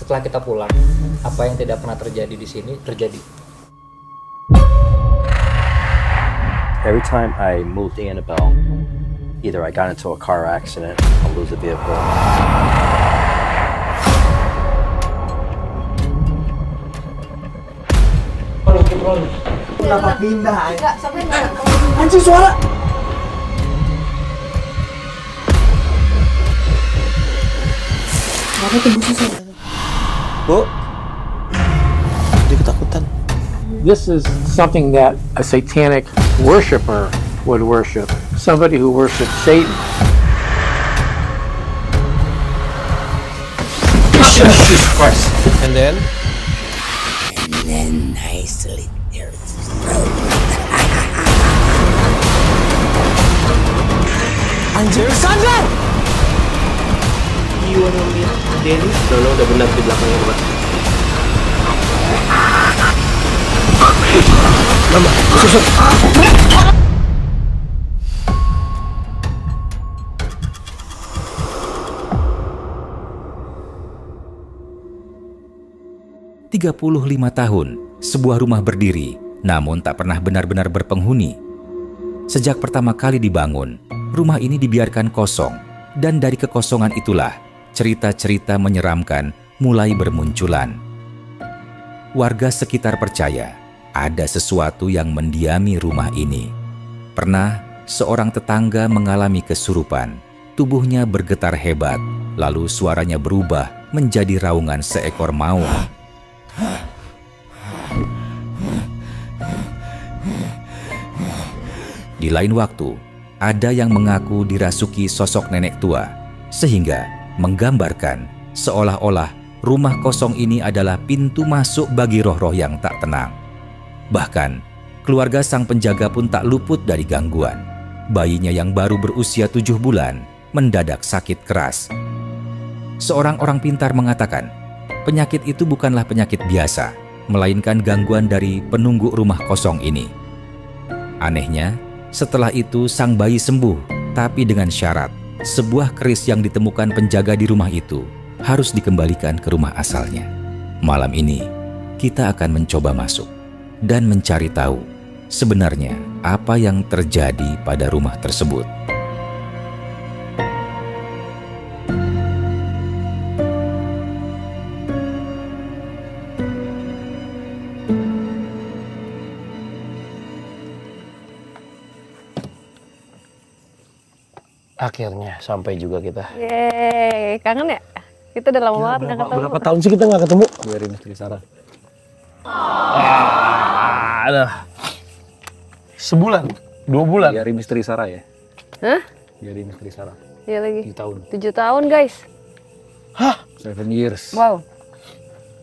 setelah kita pulang, apa yang tidak pernah terjadi di sini terjadi. Every time I moved Annabelle, either I got into a car accident or lose a vehicle. Kenapa pindah? Enggak, sampai enggak. Anjing suara. Kenapa tuh busuk? Bu, dia ketakutan. This is something that a satanic worshiper would worship. Somebody who worships Satan. Jesus Christ. And then I slit their throat. Anjir, Sandra! You wanna meet Dennis? Lo udah benar di belakangnya, Pak. Mama, susun. tahun, sebuah rumah berdiri, namun tak pernah benar-benar berpenghuni. Sejak pertama kali dibangun, rumah ini dibiarkan kosong, dan dari kekosongan itulah cerita-cerita menyeramkan mulai bermunculan. Warga sekitar percaya ada sesuatu yang mendiami rumah ini. Pernah seorang tetangga mengalami kesurupan, tubuhnya bergetar hebat, lalu suaranya berubah menjadi raungan seekor maung. Di lain waktu, ada yang mengaku dirasuki sosok nenek tua, sehingga menggambarkan seolah-olah rumah kosong ini adalah pintu masuk bagi roh-roh yang tak tenang. Bahkan, keluarga sang penjaga pun tak luput dari gangguan. Bayinya yang baru berusia 7 bulan mendadak sakit keras. Seorang orang pintar mengatakan, penyakit itu bukanlah penyakit biasa, melainkan gangguan dari penunggu rumah kosong ini. Anehnya, setelah itu sang bayi sembuh, tapi dengan syarat sebuah keris yang ditemukan penjaga di rumah itu harus dikembalikan ke rumah asalnya. Malam ini, kita akan mencoba masuk dan mencari tahu sebenarnya apa yang terjadi pada rumah tersebut. Akhirnya sampai juga kita. Yeay, kangen ya? Kita udah lama banget nggak ketemu. Berapa tahun sih kita nggak ketemu? Biarin Misteri Sarah. Ada sebulan, 2 bulan. Biarin Misteri Sarah ya. Hah? Biarin Misteri Sarah. Iya lagi. 7 tahun. 7 tahun guys. Hah? 7 years. Wow.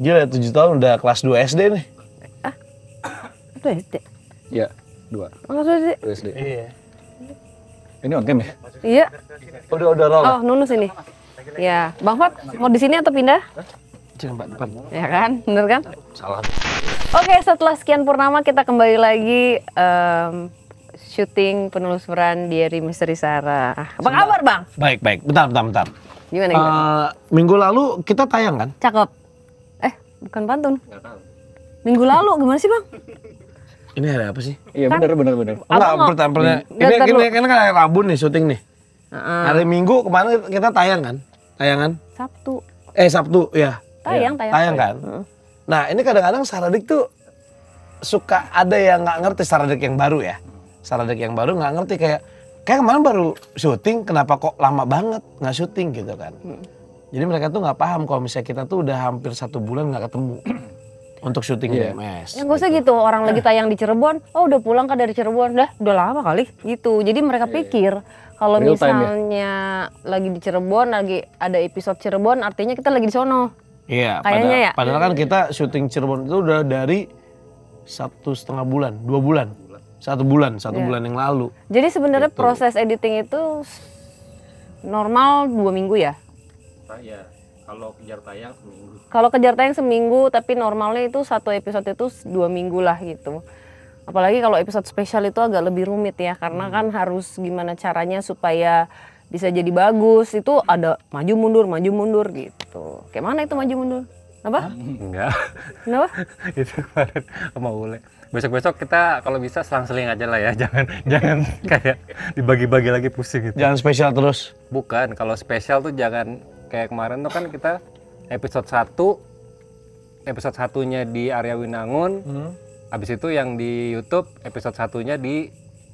Gila, 7 tahun udah kelas 2 SD nih. Itu SD. Iya, 2. Enggak SD. 2 SD. Iya. Ini on cam ya? Iya. Udah roll. Oh, Nunus ini. Ya, Bang Fat mau di sini atau pindah? Jangan depan. Ya kan, bener kan? Salah. Oke, setelah sekian purnama kita kembali lagi syuting penelusuran Diary Misteri Sarah. Apa kabar Bang? Baik. Bentar. Gimana? Minggu lalu kita tayang kan? Cakep. Bukan pantun. Minggu lalu gimana sih Bang? Ini ada apa sih? Iya, Kan- bener. Enggak, pertanyaan. Ini kan hari Rabu nih syuting nih. Hari Minggu kemarin kita tayang kan? Tayangan? Sabtu. Sabtu ya. Tayang. Tayang kan? Nah, ini kadang-kadang Saradik tuh suka ada yang nggak ngerti Saradik yang baru ya. Saradik yang baru nggak ngerti kayak kemarin baru syuting, kenapa kok lama banget nggak syuting gitu kan. Jadi mereka tuh nggak paham kalau misalnya kita tuh udah hampir 1 bulan nggak ketemu untuk syuting DMS. Ya gak usah gitu, orang lagi tayang di Cirebon, oh udah pulang kan dari Cirebon, udah lama kali gitu. Jadi mereka pikir kalau Real time misalnya lagi di Cirebon, lagi ada episode Cirebon, artinya kita lagi di sono. Iya, Kayaknya ya. padahal kan kita syuting Cirebon itu udah dari 1,5 bulan, 2 bulan. 1 bulan yang lalu. Jadi sebenarnya Gitu. proses editing itu normal 2 minggu ya? Ya, kalau kejar tayang seminggu. Kalau kejar tayang seminggu, tapi normalnya itu 1 episode itu 2 minggu lah gitu. Apalagi kalau episode spesial itu agak lebih rumit ya, karena kan harus gimana caranya supaya bisa jadi bagus. Itu ada maju mundur gitu. Kayak mana itu maju mundur? Apa? Enggak. Kenapa? Itu kemarin sama Ule. Besok-besok kita kalau bisa selang-seling aja lah ya. Jangan kayak dibagi-bagi lagi pusing gitu. Jangan spesial terus. Bukan, kalau spesial tuh jangan kayak kemarin tuh kan kita episode 1 satunya di area Winangun. Habis itu yang di YouTube episode 1-nya di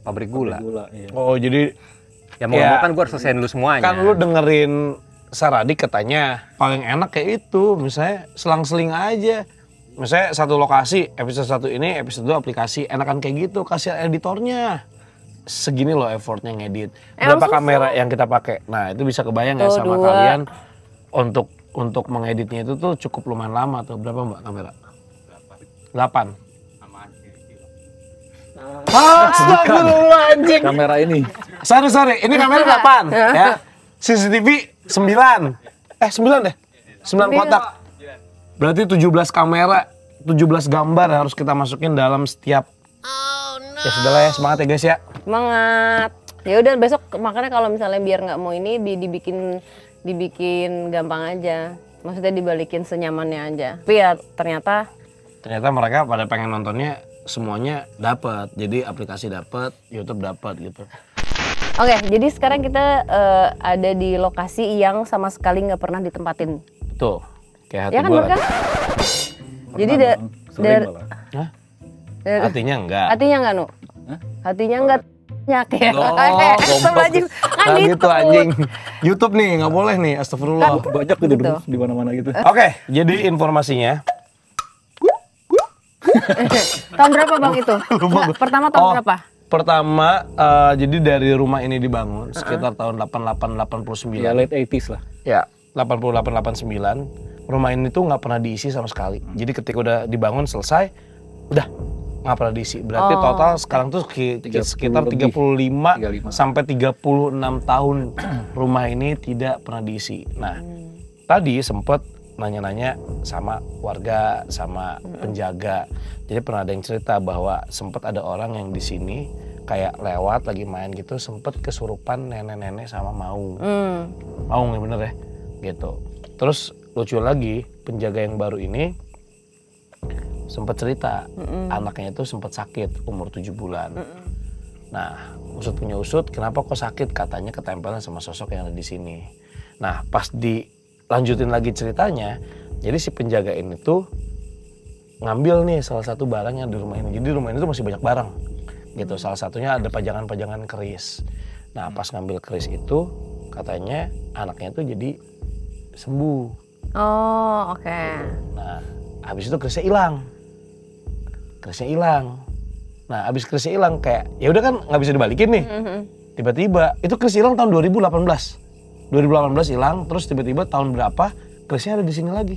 Pabrik Gula. Iya. Oh, jadi Ya mau Ya, kan gue harus selesaiin dulu semuanya. kan lu dengerin Saradik katanya paling enak kayak itu, misalnya selang-seling aja. Misalnya satu lokasi, episode 1 ini, episode 2 aplikasi, enakan kayak gitu, kasih editornya. Segini loh effortnya ngedit. Berapa susah. kamera yang kita pakai? Nah, itu bisa kebayang ya Tuh, sama 2. kalian untuk mengeditnya itu tuh cukup lumayan lama tuh. Berapa Mbak kamera? 8. Astagfirullah anjing. Kamera ini. Sorry, ini kamera 8 ya. CCTV 9. 9 deh. 9 kotak. Berarti 17 kamera, 17 gambar harus kita masukin dalam setiap. Ya sudahlah ya, semangat ya guys ya. Semangat. Ya udah besok makanya kalau misalnya biar nggak mau ini dibikin gampang aja. Maksudnya dibalikin senyamannya aja. Tapi ya ternyata Mereka pada pengen nontonnya semuanya dapat. Jadi aplikasi dapat, YouTube dapat gitu. Oke, jadi sekarang kita ada di lokasi yang sama sekali nggak pernah ditempatin. Tuh, kayak hati Ya kan, gua. bener kan? Jadi dari Hah? Hatinya enggak. hatinya nggak Nu? Hatinya nggak nyak ya? Nah gitu anjing. YouTube nih, nggak boleh nih, astagfirullah. Banyak gitu di mana-mana gitu. Oke, jadi informasinya. Tahun berapa Bang itu? Pertama tahun berapa? Pertama, jadi dari rumah ini dibangun sekitar tahun 88-89. Ya late 80s lah. Ya, 88-89. Rumah ini tuh nggak pernah diisi sama sekali. Jadi ketika udah dibangun selesai, udah nggak pernah diisi. Berarti total sekarang tuh sekitar 35 sampai 36 tahun rumah ini tidak pernah diisi. Nah, tadi sempet nanya-nanya sama warga, sama penjaga. Jadi pernah ada yang cerita bahwa sempet ada orang yang di sini kayak lewat lagi main gitu, sempet kesurupan nenek-nenek sama maung. Maung ya bener ya, gitu. Terus lucu lagi, penjaga yang baru ini sempet cerita anaknya itu sempet sakit umur 7 bulan. Nah, usut punya usut, kenapa kok sakit? Katanya ketempelan sama sosok yang ada di sini. Nah, pas dilanjutin lagi ceritanya, jadi si penjaga ini tuh ngambil nih salah satu barang yang di rumah ini. Jadi rumah ini tuh masih banyak barang gitu. Salah satunya ada pajangan-pajangan keris. Nah, pas ngambil keris itu katanya anaknya tuh jadi sembuh. Oh, oke. Nah, habis itu kerisnya hilang. Nah, habis kerisnya hilang kayak ya udah kan nggak bisa dibalikin nih. Tiba-tiba itu keris hilang tahun 2018 hilang, terus tiba-tiba tahun berapa kerisnya ada di sini lagi.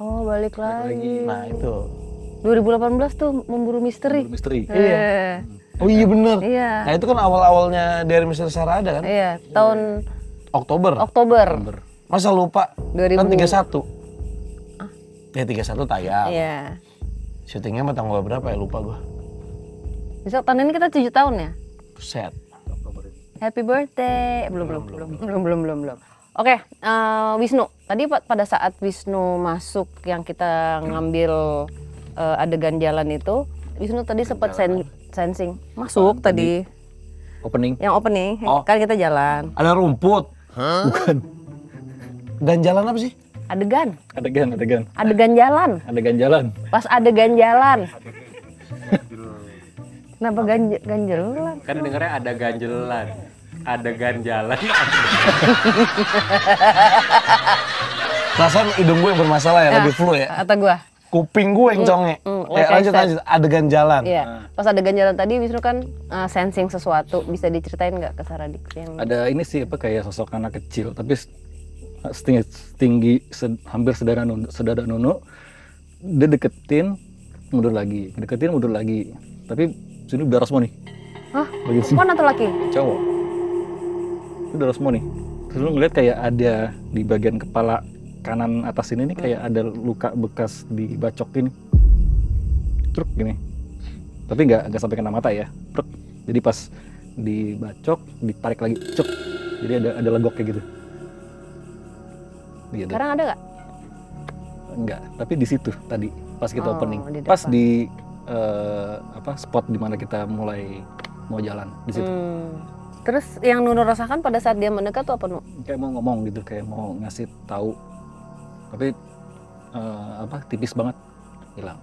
Oh, balik lagi. Nah, itu 2018 tuh memburu misteri. Iya. Oh iya bener. Iya. Nah itu kan awal-awalnya dari Misteri Sarada kan? Iya, tahun Oktober. Masa lupa? 2000. Kan 31. Ya 31 tayang. Iya. Syutingnya mah tanggal berapa ya, lupa gua. Besok tahun ini kita 7 tahun ya? Buset. Happy birthday. Belum. Oke, Wisnu. Tadi pada saat Wisnu masuk yang kita ngambil adegan jalan itu, Wisnu tadi sempat sensing masuk tadi. Opening. Yang opening, kan kita jalan. Ada rumput. Bukan. Dan jalan apa sih? Adegan. Adegan jalan. Pas adegan jalan. Kenapa ganjelan? Kan dengarnya ada ganjelan. Adegan jalan. Perasaan hidung gue yang bermasalah ya, lagi flu ya. Kata gua. Kuping gue yang conge. Lanjut, adegan jalan. Iya. Pas adegan jalan tadi Wisnu kan sensing sesuatu. Bisa diceritain nggak ke Saradik? Ada ini sih apa kayak sosok anak kecil tapi tinggi hampir sedada Nunu. Dia deketin mundur lagi. Tapi sini udah semua nih. Hah? Perempuan atau laki? Cowok. Itu udah semua nih. Terus lu ngeliat kayak ada di bagian kepala kanan atas ini nih kayak ada luka bekas dibacok ini. Truk gini. Tapi nggak sampai kena mata ya. Truk. Jadi pas dibacok, ditarik lagi, cuk. Jadi ada legok kayak gitu. Sekarang ada nggak? Enggak, tapi di situ tadi pas kita Oh, opening. di Pas depan. di spot di mana kita mulai mau jalan di situ. Terus yang Nunu rasakan pada saat dia mendekat tuh apa, Nu? Kayak mau ngomong gitu, kayak mau ngasih tahu. Tapi tipis banget hilang.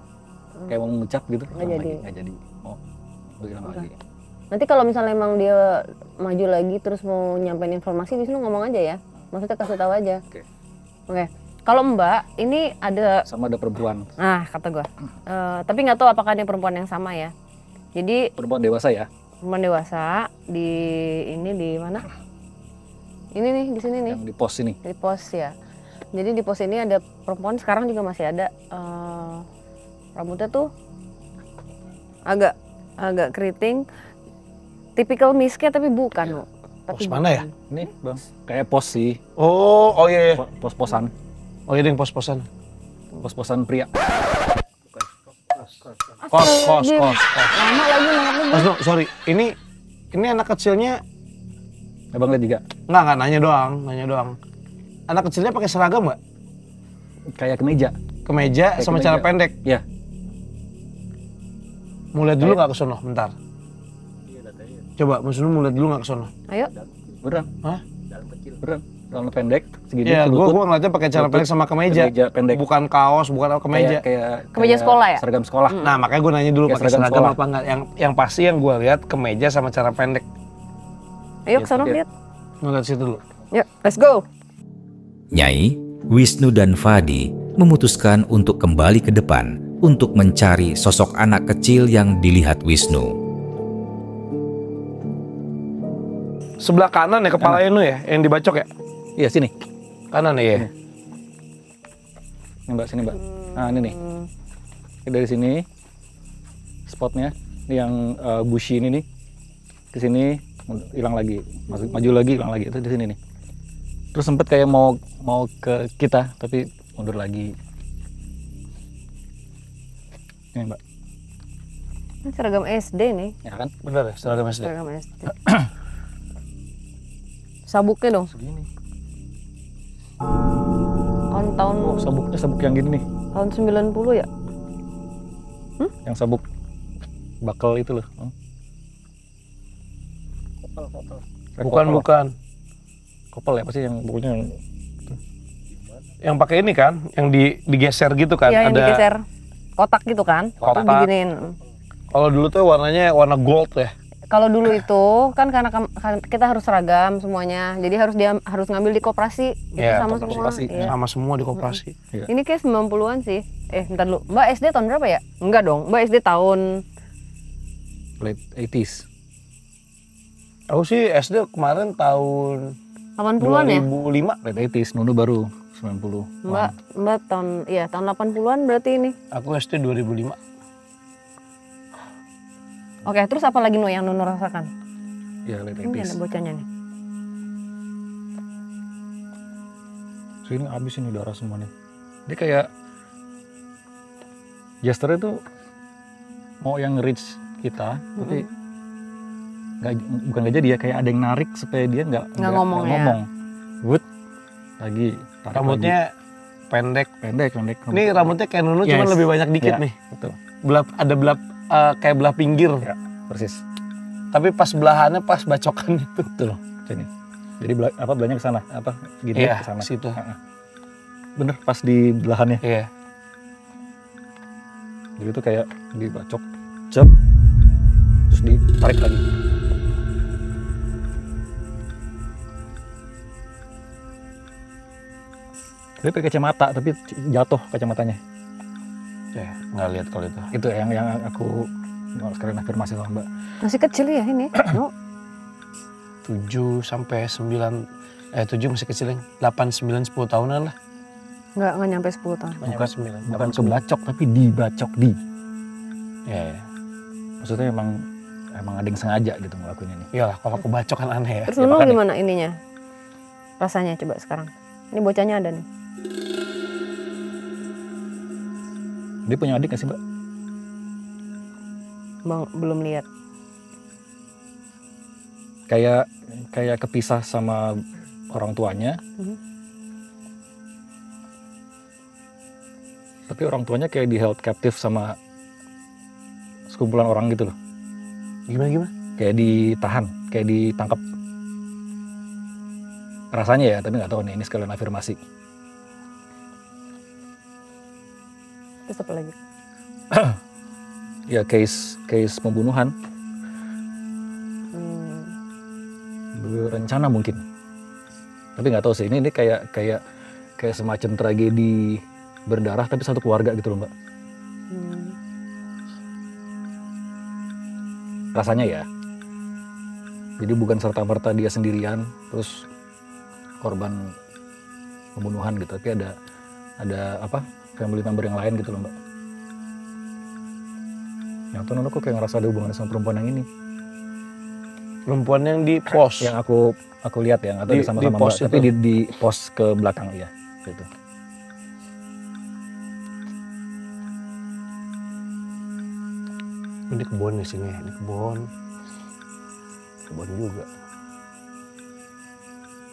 Kayak mau mengucap gitu, nggak jadi. Oh, hilang lagi. Nanti kalau misalnya emang dia maju lagi terus mau nyampein informasi, Wisnu ngomong aja ya. Maksudnya kasih tahu aja. Oke. Kalau Mbak, ini ada Sama ada perempuan. Nah, kata gue. Tapi nggak tahu apakah ini perempuan yang sama ya. Jadi Perempuan dewasa ya. perempuan dewasa di mana? Ini nih, di sini nih. Yang di pos ini. Di pos ya. Jadi di pos ini ada perempuan, sekarang juga masih ada. Rambutnya tuh agak keriting. Tipikal miskin tapi bukan, Nu. Pos mana ya? Ini bang, kayak pos sih. Oh iya. Pos-posan. Oh iya, yang pos-posan. Pos-posan pria. Kos. Lama lagi maafnya. Mas Nu, sorry. Ini anak kecilnya Abang lihat juga. nggak nanya doang. Anak kecilnya pakai seragam nggak? Kayak kemeja. Kemeja Kayak sama kemeja. celana pendek. Iya. Mau lihat dulu nggak ke sono? Bentar. Coba, Mas Nu mau lihat dulu nggak ke sono? Ayo. Beneran. Hah? Beneran. Celana pendek segini. Iya, selutut. gua ngeliatnya pakai celana pendek sama kemeja. Kemeja pendek. Bukan kaos, bukan apa, kemeja. Kemeja sekolah ya? Seragam sekolah. Nah, makanya gue nanya dulu Kayak pakai seragam seragam sekolah. apa enggak. Yang pasti yang gue lihat kemeja sama celana pendek. Ayo ke sana Iya. lihat. Mau lihat situ dulu. Yuk, let's go. Nyai, Wisnu dan Fadi memutuskan untuk kembali ke depan untuk mencari sosok anak kecil yang dilihat Wisnu. Sebelah kanan ya kepalanya Nu ya, yang dibacok ya? Iya, sini. Kanan ya? Ini Mbak, sini Mbak. Nah, ini nih. Ini dari sini spotnya. Ini yang bushy ini nih. Ke sini hilang lagi. Maju lagi, hilang lagi. Itu di sini nih. Terus sempet kayak mau ke kita, tapi mundur lagi. Ini Mbak. Ini seragam SD nih. Ya kan? Bener ya, seragam SD. Seragam SD. Sabuknya dong. Segini. Tahun Oh, sabuknya sabuk yang gini nih. tahun 90 ya? Yang sabuk bakal itu loh. Bukan. Kopel ya, pasti yang bukunya yang Yang pakai ini kan, yang digeser gitu kan? Iya, yang ada. digeser kotak gitu kan? Kotak. Terus diginiin. Kalau dulu tuh warnanya warna gold ya. Kalau dulu itu kan karena kita harus seragam semuanya, jadi harus ngambil di koperasi gitu Iya, sama koperasi. semua. Iya. Sama semua di koperasi. Ini kayak 90-an sih. Bentar dulu. Mbak SD tahun berapa ya? Enggak dong. Mbak SD tahun late 80s. Aku sih SD kemarin tahun 80-an ya? 2005. Late 80s, Nunu baru 90. Mbak tahun 80-an berarti ini. Aku SD 2005. Oke, terus apa lagi yang Nunu rasakan? Ya, late Ini 80s. ada bocahnya nih. So, ini abis ini darah semua nih. Dia kayak gesturnya tuh mau yang reach kita, tapi bukan nggak jadi ya, kayak ada yang narik supaya dia nggak ngomong ya. Good. Lagi. tarik Rambutnya pendek. pendek. Ini rambutnya kayak Nunu cuman Yes. lebih banyak dikit Iya, nih. betul. Ada kayak belah pinggir. Ya, persis. Tapi pas belahannya pas bacokan itu. Betul. Sini. Jadi belahnya ke sana, gini Iya, ke sana. situ. Bener, pas di belahannya. Iya. Jadi itu kayak dibacok, cep, terus ditarik lagi. Dia pakai kacamata, tapi jatuh kacamatanya. Ya, nggak lihat kalau itu. Itu yang aku sekarang afirmasi sama Mbak. Masih kecil ya ini. No. 7 sampai 9 7 masih kecil yang 8 9 10 tahunan lah. Nggak nyampe 10 tahun. Bukan kebacok, tapi dibacok di. Ya. Maksudnya emang ada yang sengaja gitu ngelakuin ini. Iyalah, kalau kebacok kan aneh ya. Terus Nunu gimana ininya? Rasanya coba sekarang. Ini bocahnya ada nih. Dia punya adik nggak sih Mbak? Bang, belum lihat. Kayak kepisah sama orang tuanya. Tapi orang tuanya kayak di held captive sama sekumpulan orang gitu loh. Gimana? Kayak ditahan, kayak ditangkap. Rasanya ya, tapi nggak tahu nih, ini sekalian afirmasi. Terus apa lagi? Ya case pembunuhan. Berencana mungkin. Tapi nggak tahu sih, ini kayak semacam tragedi berdarah tapi satu keluarga gitu loh Mbak. Rasanya ya. Jadi bukan serta-merta dia sendirian terus korban pembunuhan gitu, tapi ada apa family member yang lain gitu loh Mbak. Yang tuh aku kayak ngerasa ada hubungan sama perempuan yang ini. Perempuan yang di pos. Yang aku lihat ya, atau sama-sama Mbak, tapi di pos ke belakang ya gitu. Ini kebun di sini, ini kebun juga.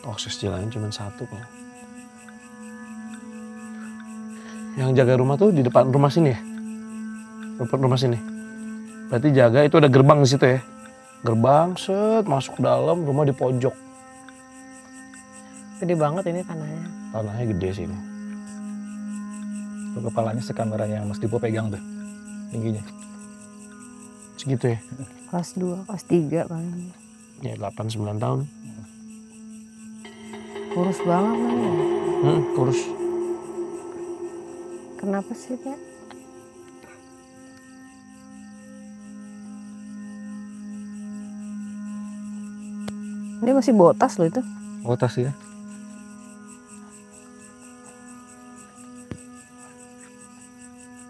Akses jalannya cuma satu kok. Yang jaga rumah tuh di depan rumah sini ya? Depan rumah sini. Berarti jaga itu ada gerbang di situ ya? Gerbang, set, masuk ke dalam, rumah di pojok. Gede banget ini tanahnya. Tanahnya gede sih ini. Tuh kepalanya sekameranya yang Mas Dipo pegang tuh, tingginya. Segitu ya? Kelas 2, kelas 3 paling. Ya 8-9 tahun. Kurus banget kan ya? Kurus. Kenapa sih Pak? Dia masih botas loh itu. Botas ya.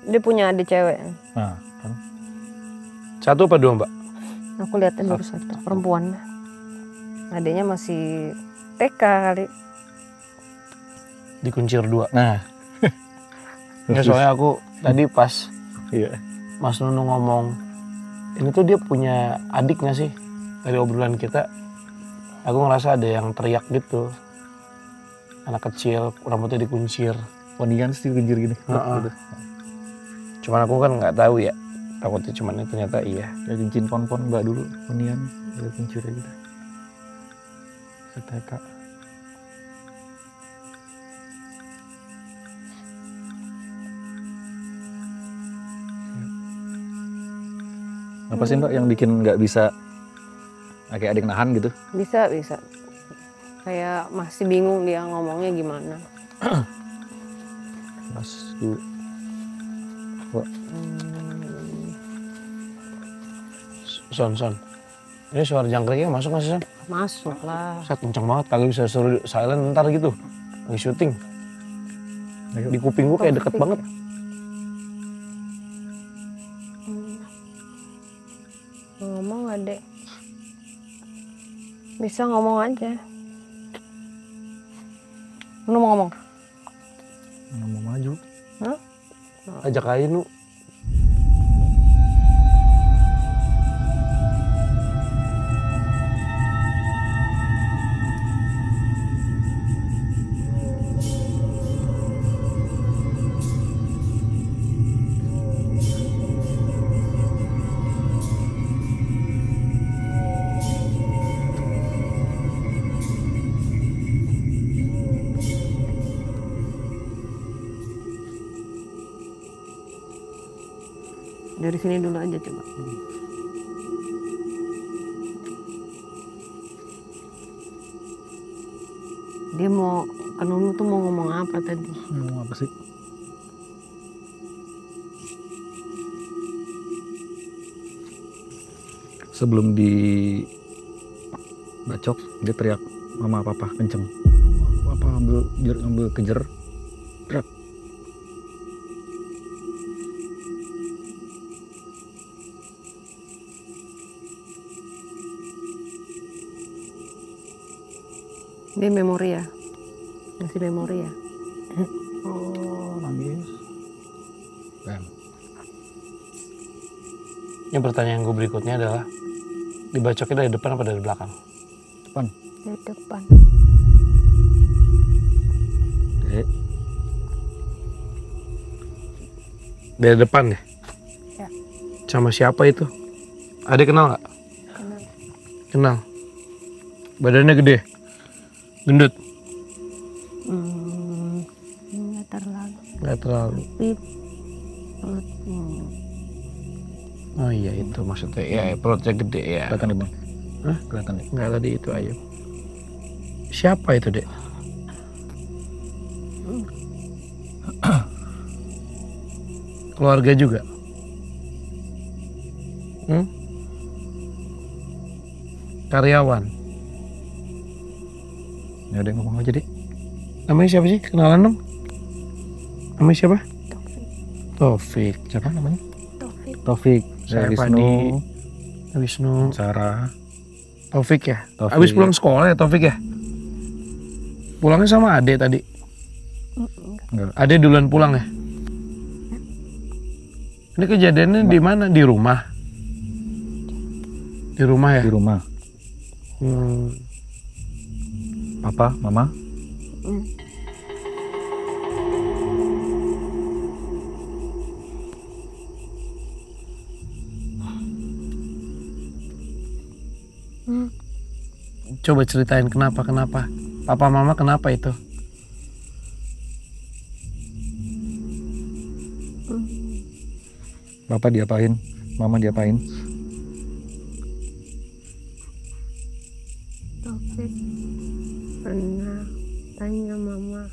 Dia punya adik cewek. Nah, kan. 1 apa 2 Mbak? Aku liatin baru 1, perempuan. Adiknya masih TK kali. Dikuncir 2. Nah. Ya, soalnya aku tadi pas Mas Nunu ngomong, ini tuh dia punya adik gak sih? Dari obrolan kita, aku ngerasa ada yang teriak gitu. Anak kecil, rambutnya dikuncir. Ponian sih dikuncir gini. Cuman aku kan nggak tahu ya. Takutnya cuman itu, ternyata iya. Kayak cincin pon-pon Mbak dulu, ponian, dikuncir gitu. STK. Apa sih Mbak yang bikin nggak bisa kayak adik nahan gitu? Bisa. Kayak masih bingung dia ngomongnya gimana. Mas dulu. Son. Ini suara jangkriknya masuk nggak sih Son? Masuk lah. Set kenceng banget, kagak bisa suruh silent ntar gitu. Lagi syuting. Di kuping gua kayak deket banget. Ngomong adek. Bisa ngomong aja. Lu mau ngomong? Nggak mau maju. Hah? Ajak aja lu. Dari sini dulu aja coba. Dia mau, Nunu tuh mau ngomong apa tadi? Ngomong apa sih? Sebelum dibacok, dia teriak mama papa kenceng. Papa ambil kejar. Drak. Dia memori ya? Masih memori ya? Oh, nangis. Yang pertanyaan gue berikutnya adalah, dibacoknya dari depan apa dari belakang? Depan. Dari depan. Dek. Dari depan ya? Ya. Sama siapa itu? Adek kenal nggak? Kenal. Badannya gede? Gendut? Nggak terlalu. Nggak terlalu. Tapi perutnya. Oh iya itu maksudnya. Ya perutnya gede ya. Kelihatan nih bang. Hah? Kelihatan nih. Nggak tadi itu ayam. Siapa itu dek? Keluarga juga? Karyawan? Ya udah ngomong aja deh. Namanya siapa sih? Kenalan dong. Namanya siapa? Taufik. Siapa namanya? Taufik. Taufik. Saya Wisnu. Wisnu. Sarah. Taufik ya? Taufik. Habis pulang sekolah ya Taufik ya? Pulangnya sama Ade tadi? Enggak. Ade duluan pulang ya? Ini kejadiannya di mana? Di rumah? Di rumah ya? Di rumah. Papa, mama. Coba ceritain kenapa? Papa mama kenapa itu? Bapak diapain? Mama diapain? Taufik pernah tanya mama.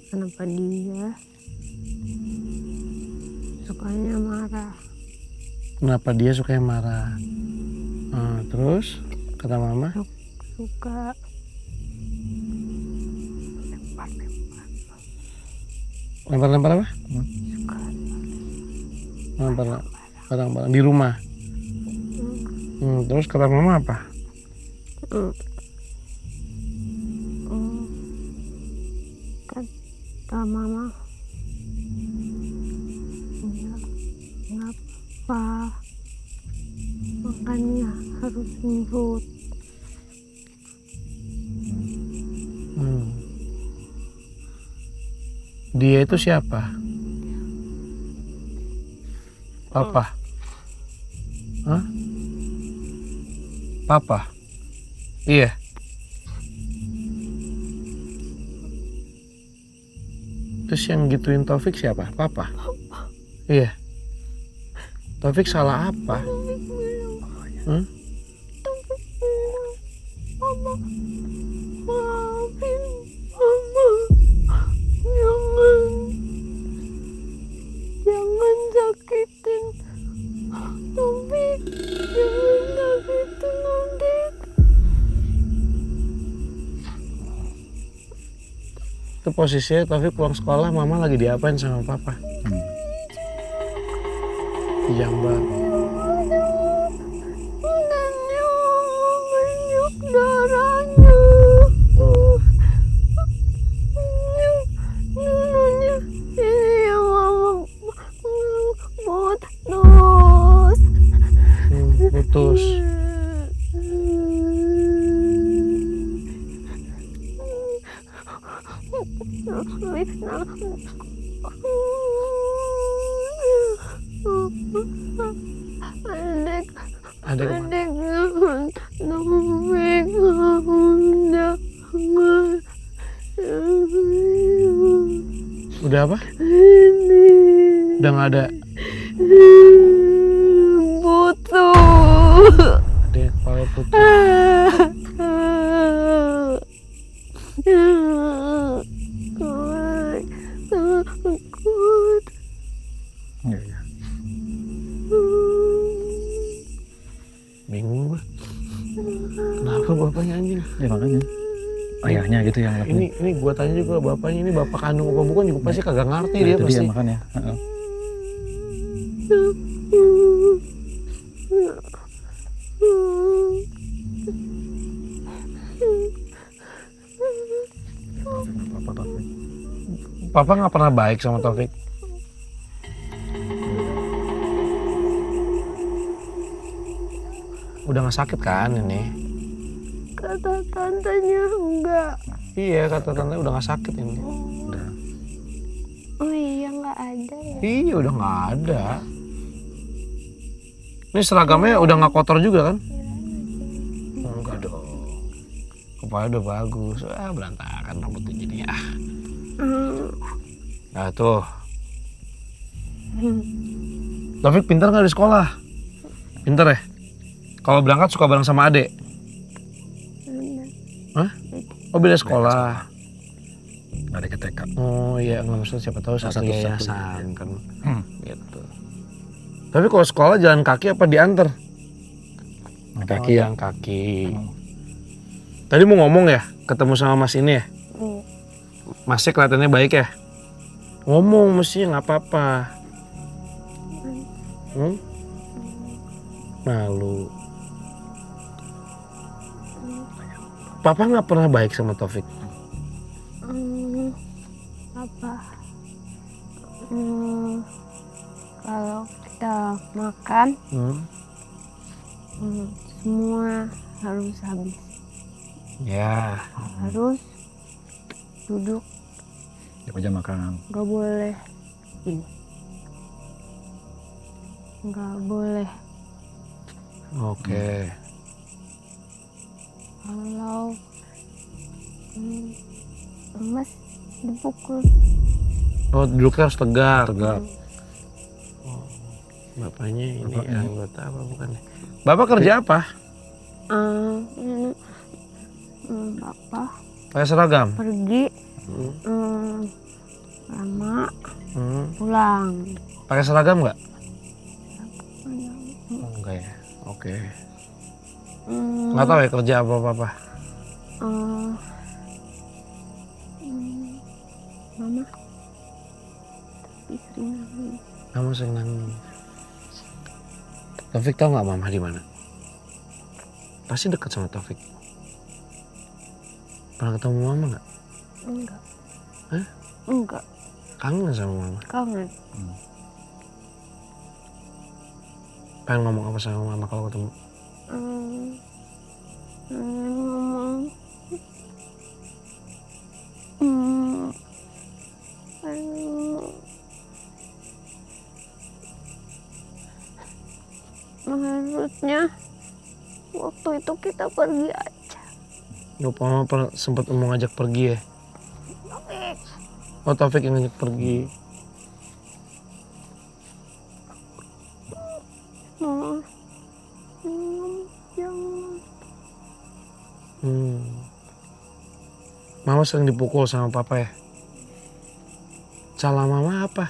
Kenapa dia sukanya marah? Kenapa dia sukanya marah? Terus kata mama? Suka lempar apa? Lempar barang-barang di rumah. Terus kata mama apa? Kata mama, ngapa makanya harus nurut. Dia itu siapa? Papa? Hah? Papa? Iya. Terus yang gituin Taufik siapa? Papa? Iya. Taufik salah apa? Hah? Mama, maafin mama. Jangan sakitin Taufik, jangan sakitin adik. Itu posisinya Taufik pulang sekolah, mama lagi diapain sama papa? Di Jambar. Banyak darahnya. Iya mama Putus. Adik udah apa? Udah nggak ada. Butuh. Adik kepala putus. Takut. Iya. Bingung gua. Kenapa bapaknya anjing? Ya makanya. Ayahnya gitu yang ngelakuin. Ini gua tanya juga bapaknya, ini bapak kandung apa bukan juga pasti kagak ngerti dia Itu pasti. dia makanya. Papa nggak pernah baik sama Taufik. Udah nggak sakit kan ini? Kata tantenya enggak. Iya, kata tante udah nggak sakit ini. Udah. Oh iya nggak ada ya. Iya, udah nggak ada. Ini seragamnya udah nggak kotor juga kan? Enggak dong. Kepala udah bagus. Berantakan rambutnya jadinya. Nah tuh. Taufik pintar nggak di sekolah? Pintar ya? Kalau berangkat suka bareng sama adek? Hah? Oh beda sekolah. Ada ke TK. Oh iya, nggak maksud siapa tahu satu satu yayasan kan. Gitu. Tapi kalau sekolah jalan kaki apa diantar? Kaki ya. Jalan kaki. Tadi mau ngomong ya, ketemu sama Mas ini ya? Masnya kelihatannya baik ya? Ngomong mestinya nggak apa-apa. Malu. Papa nggak pernah baik sama Taufik? Apa? Kalau kita makan, semua harus habis. Ya. Harus duduk, Di meja makan. nggak boleh ini. Nggak boleh. Oke. Kalau lemes dipukul. Oh duduknya harus tegak. Tegak. Oh, bapaknya ini anggota apa bukan? Bapak kerja apa? Bapak Pakai seragam. pergi lama pulang. Pakai seragam nggak? Oh, enggak ya. Oke. Nggak tahu ya kerja apa Papa. Mama tapi sering nangis. Kamu sering nangis. Taufik tahu nggak Mama di mana? Pasti dekat sama Taufik. Pernah ketemu Mama nggak? Enggak. Hah? Enggak. Kangen sama Mama. Kangen. Pengen ngomong apa sama Mama kalau ketemu? Ngomong. Harusnya waktu itu kita pergi aja. Lupa Mama sempat mau ngajak pergi ya? Oh Taufik yang ngajak pergi. Mama sering dipukul sama Papa ya? Salah Mama apa?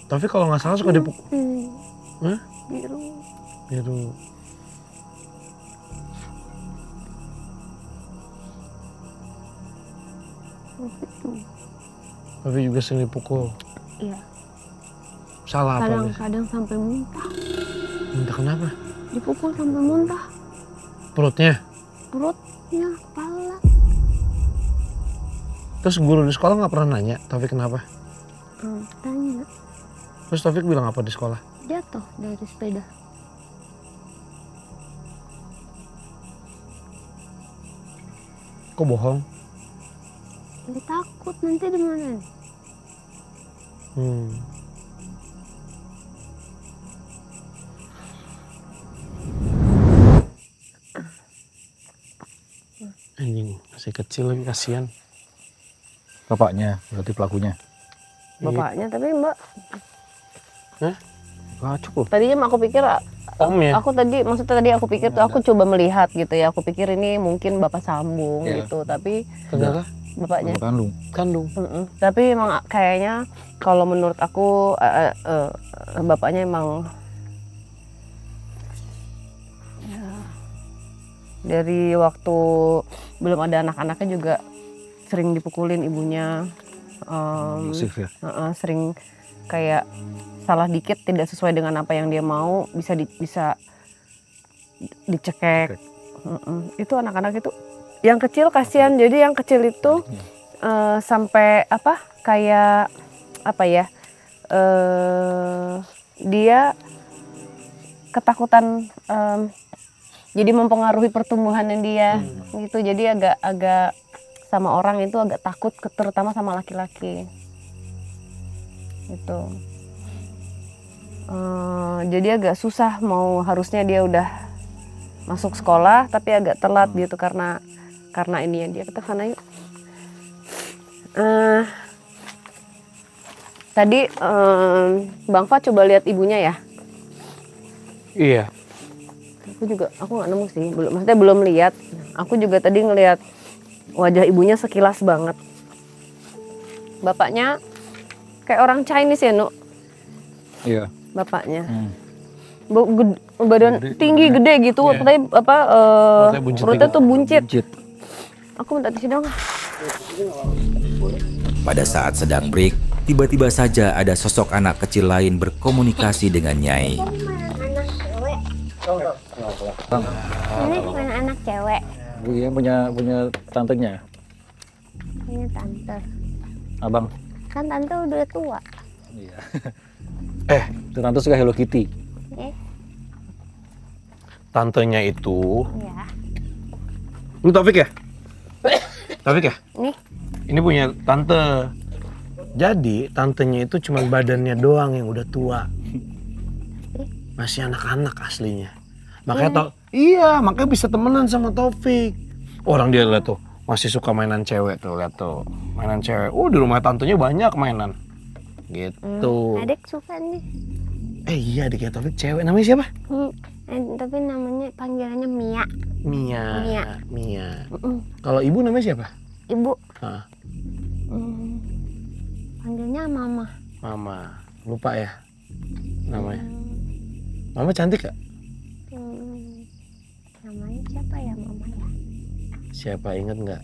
Taufik kalau nggak salah suka dipukul. Hah? Biru. Taufik juga sering dipukul. Iya. Salah apa? Kadang-kadang sampai muntah. Muntah kenapa? Dipukul sampai muntah. Perutnya? Perutnya, kepala. Terus guru di sekolah nggak pernah nanya Taufik kenapa? Tanya. Terus Taufik bilang apa di sekolah? Jatuh dari sepeda. Kok bohong? Dia takut nanti dimana? Anjing, masih kecil lagi kasihan. Bapaknya, berarti pelakunya. Bapaknya, tapi Mbak. Hah? Wah, cukup. Tadinya aku pikir Omnya. Maksudnya aku pikir tuh aku coba melihat gitu ya. Aku pikir ini mungkin bapak sambung gitu, tapi ternyata bapaknya. Bapak kandung. Tapi emang kayaknya kalau menurut aku bapaknya emang ya, dari waktu belum ada anak-anaknya juga sering dipukulin ibunya. Masif ya? Sering kayak salah dikit tidak sesuai dengan apa yang dia mau bisa dicekek. Itu anak-anak itu yang kecil kasihan. Jadi yang kecil itu sampai dia ketakutan jadi mempengaruhi pertumbuhannya dia gitu. Jadi agak sama orang itu agak takut, terutama sama laki-laki gitu. Jadi agak susah, harusnya dia udah masuk sekolah tapi agak telat gitu karena ini ya. Dia ke sana yuk. Tadi Bang Fa coba lihat ibunya ya. Iya. Aku nggak nemu sih, maksudnya belum lihat. Aku juga tadi ngelihat wajah ibunya sekilas banget. Bapaknya kayak orang Chinese ya, Nuk? Iya. Bapaknya. Badan tinggi, gede gitu, tapi perutnya tuh buncit. Aku minta tisu dong. Pada saat sedang break, tiba-tiba saja ada sosok anak kecil lain berkomunikasi dengan Nyai. Ini bukan anak cewek. Iya, punya tantenya. Ini tante. Abang. Kan tante udah tua. Iya. Tante suka Hello Kitty. Tantenya itu. Iya. Lu Taufik ya? Taufik ya? Nih. Ini punya tante. Jadi tantenya itu cuma badannya doang yang udah tua. Masih anak-anak aslinya. Makanya makanya bisa temenan sama Taufik. Orang dia lihat tuh, masih suka mainan cewek tuh, lihat tuh. Mainan cewek. Di rumah tantenya banyak mainan. Gitu. Adik suka nih. Iya, adiknya Taufik cewek. Namanya siapa? Tapi namanya panggilannya Mia. Mia. Kalau ibu namanya siapa? Ibu. Hah. Panggilnya Mama. Mama. Lupa ya namanya. Mama cantik gak? Namanya siapa ya Mama ya? Siapa inget nggak?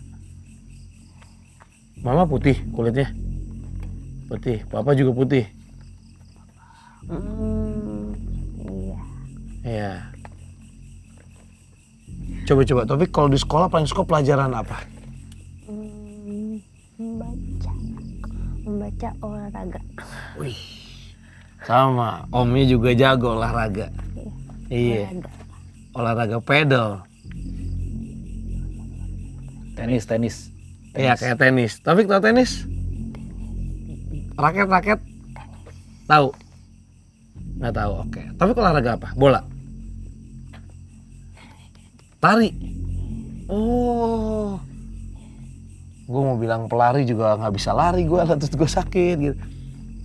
Mama putih kulitnya. Putih. Papa juga putih. Iya. Iya. Coba Taufik kalau di sekolah paling suka pelajaran apa? Membaca olahraga. Wih. Sama, Omnya juga jago olahraga. Iya. Olahraga pedal. Tenis. Iya, kayak tenis. Taufik tahu tenis? Raket. Tahu? Nggak tahu. Oke. Taufik olahraga apa? Bola. Tari. Oh. Gue mau bilang pelari juga nggak bisa lari gue, terus gue sakit gitu.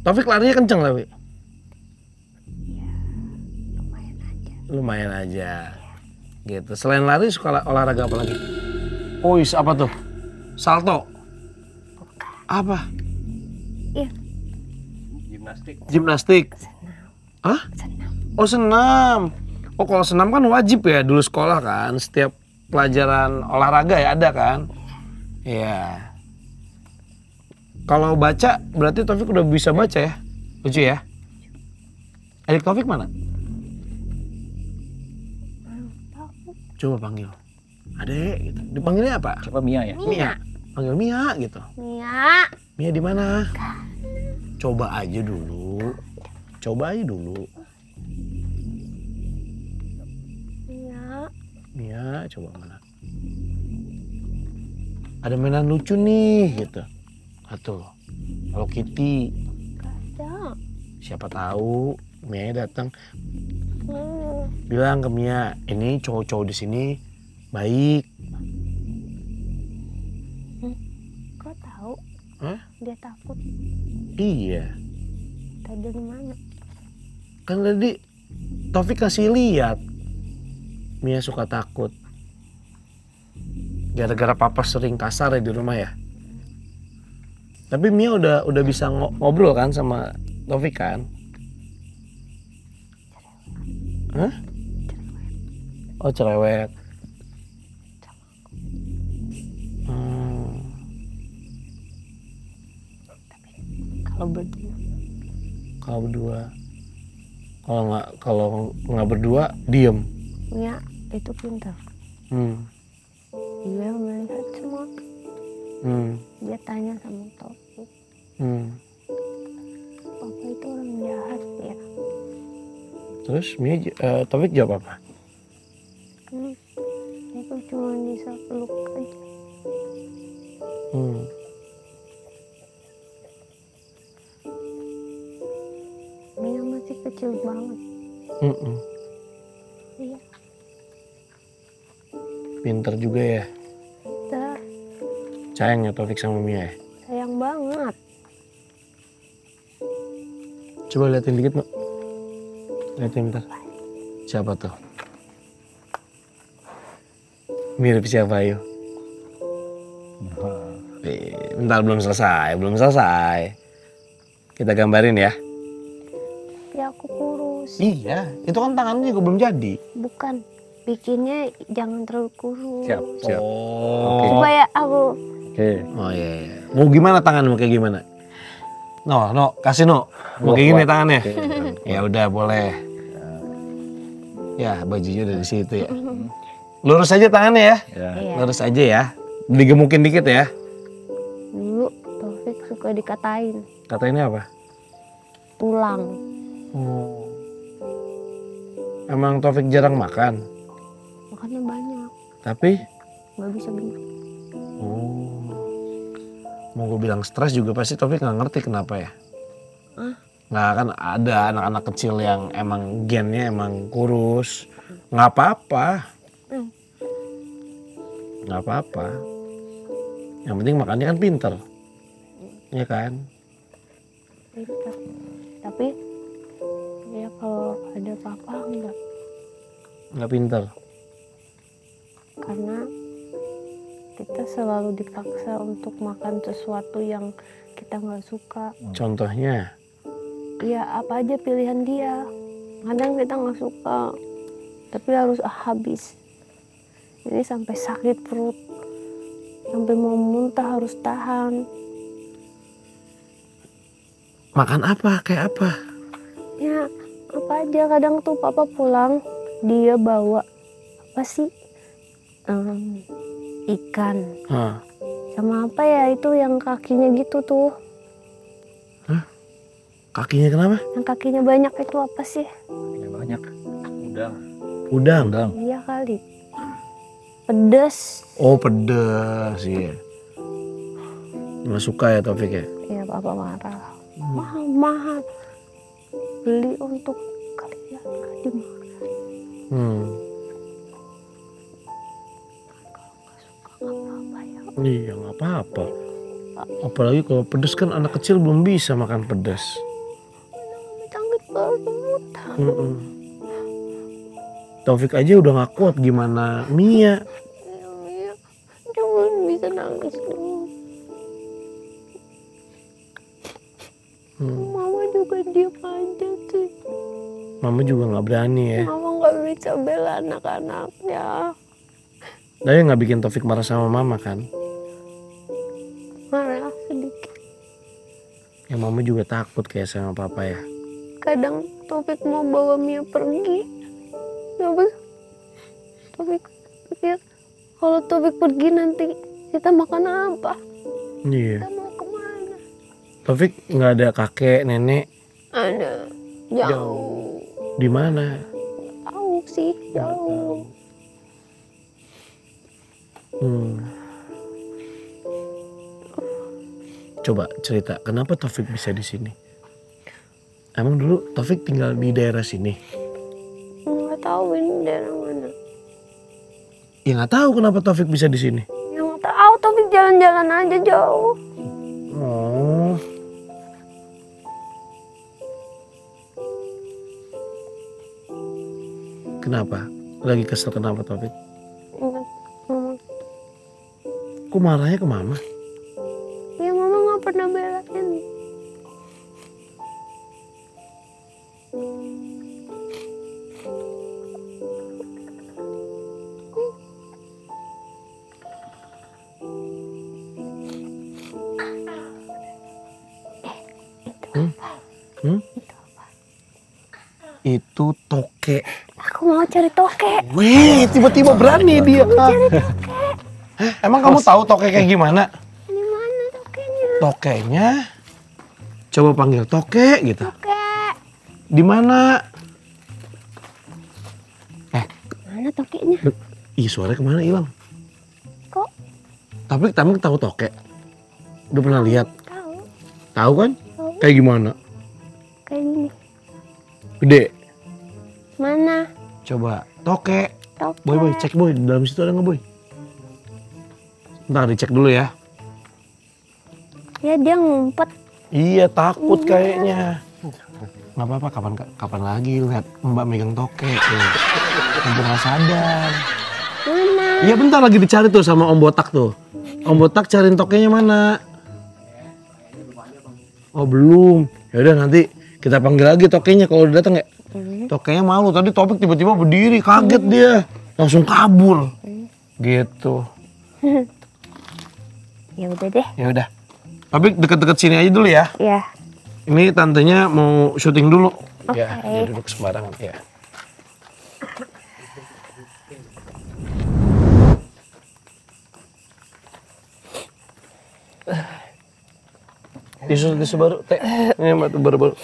Taufik larinya kenceng tapi. Lumayan aja. Gitu. Selain lari suka olahraga apa lagi? Apa tuh? Salto. Apa? Iya. Gimnastik. Hah? Senam. Kalau senam kan wajib ya dulu sekolah kan. Setiap pelajaran olahraga ya ada kan? Iya. Kalau baca berarti Taufik udah bisa baca ya? Lucu ya? Adik Taufik mana? Coba panggil. Adek gitu. Dipanggilnya apa? Coba Mia ya? Mia. Panggil Mia gitu. Mia. Mia di mana? Coba aja dulu. Mia, coba mana? Ada mainan lucu nih gitu. Atau Hello Kitty. Ada. Siapa tahu Mia datang. Bilang ke Mia, ini cowok-cowok di sini baik. Kok tahu? Hah? Dia takut. Iya. Tadi dari mana? Kan tadi Taufik kasih lihat. Mia suka takut. Gara-gara papa sering kasar ya di rumah ya. Tapi Mia udah bisa ngobrol kan sama Taufik kan? Hah? Oh cerewet. Kalau berdua. Kalau nggak berdua diem. Mia itu pintar. Dia melihat semua. Dia tanya sama Taufik. Papa itu orang jahat ya. Terus Taufik jawab apa? Aku cuma bisa peluk aja. Mia masih kecil banget. Iya. Pinter juga ya. Pinter. Sayang ya Taufik sama Mia ya? Sayang banget. Coba liatin dikit, Mbak. Liatin bentar. Siapa tuh? Mirip siapa, ayo? Bentar, belum selesai. Kita gambarin ya. Ya aku kurus. Iya, itu kan tangannya juga belum jadi. Bukan, bikinnya jangan terlalu kurus. Siap. Oh. Supaya aku. Oke. Oh iya. Mau gimana tanganmu kayak gimana? No, kasih no. Mau kayak gini tangannya. Ya udah boleh. Ya bajunya dari situ ya. Lurus aja tangannya ya. Iya. Lurus aja ya. Digemukin dikit ya. Dulu Taufik suka dikatain. Katainnya apa? Tulang. Oh. Emang Taufik jarang makan? Makannya banyak. Tapi? Nggak bisa gendut. Oh. Mau gue bilang stres juga pasti Taufik nggak ngerti kenapa ya. Nggak, kan ada anak-anak kecil yang emang gennya emang kurus. Nggak apa-apa. Nggak apa-apa. Yang penting makannya kan pinter. Iya kan? Pinter. Tapi ya kalau ada papa Nggak pinter. Karena kita selalu dipaksa untuk makan sesuatu yang kita nggak suka. Contohnya? Ya apa aja pilihan dia. Kadang kita nggak suka, tapi harus habis. Ini sampai sakit perut, sampai mau muntah harus tahan. Makan apa? Kayak apa? Ya apa aja. Kadang tuh papa pulang, dia bawa apa sih? Ikan. Sama apa ya itu yang kakinya gitu tuh. Hah? Kakinya kenapa? Yang kakinya banyak itu apa sih? Banyak. Udang. Iya kali. Pedes. Oh pedes iya. Nggak suka ya Taufik ya? Iya papa marah. Mahal. Beli untuk kalian nggak dimakan. Iya nggak apa-apa. Apalagi kalau pedes kan anak kecil belum bisa makan pedes. Canggit banget. Taufik aja udah nggak kuat gimana Mia. Mia jangan bisa nangis dulu. Mama juga diam aja sih. Mama juga nggak berani ya. Mama nggak bisa bela anak-anaknya. Tapi nggak bikin Taufik marah sama mama kan? Marah sedikit. Ya mama juga takut kayak sama papa ya. Kadang Taufik mau bawa Mia pergi. Tapi Taufik pikir kalau Taufik pergi nanti kita makan apa? Iya. Kita mau kemana? Taufik nggak ada kakek nenek. Ada jauh. Di mana? Tahu sih jauh. Coba cerita, kenapa Taufik bisa di sini? Emang dulu Taufik tinggal di daerah sini? Nggak tahu ini daerah mana. Ya nggak tahu kenapa Taufik bisa di sini. Ya nggak tahu, Taufik jalan-jalan aja jauh. Oh. Kenapa? Lagi kesel kenapa Taufik? Ingat mama. Kok marahnya ke mama? Ya mama nggak pernah belain. Itu tokek. Aku mau cari tokek. Wih, tiba-tiba berani dia. Emang kamu tahu tokek kayak gimana? Di mana tokeknya? Tokeknya, coba panggil tokek gitu. Tokek. Di mana? Mana tokeknya? Ih, suaranya kemana hilang? Kok? Tapi tahu tokek? Udah pernah lihat? Tahu. Tahu kan? Tahu. Kayak gimana? Kayak gini. Gede. Mana? Coba tokek. Tokek. Boy, cek boy, di dalam situ ada nggak boy? Ntar dicek dulu ya. Ya dia ngumpet. Iya takut kayaknya. Nggak apa-apa, kapan lagi lihat Mbak megang tokek. Mumpung nggak sadar. Mana? Iya bentar lagi dicari tuh sama Om Botak tuh. Om Botak cariin tokeknya mana? Oh belum. Ya udah nanti kita panggil lagi tokeknya kalau udah datang ya. Tokeknya malu, tadi Topik tiba-tiba berdiri, kaget dia. Langsung kabur. Gitu. Ya udah deh. Ya udah. Tapi deket-deket sini aja dulu ya. Ya. Ini tantenya mau syuting dulu. Oke. Ya, dia duduk sembarangan ya. Tisu baru, teh. Ini batu baru.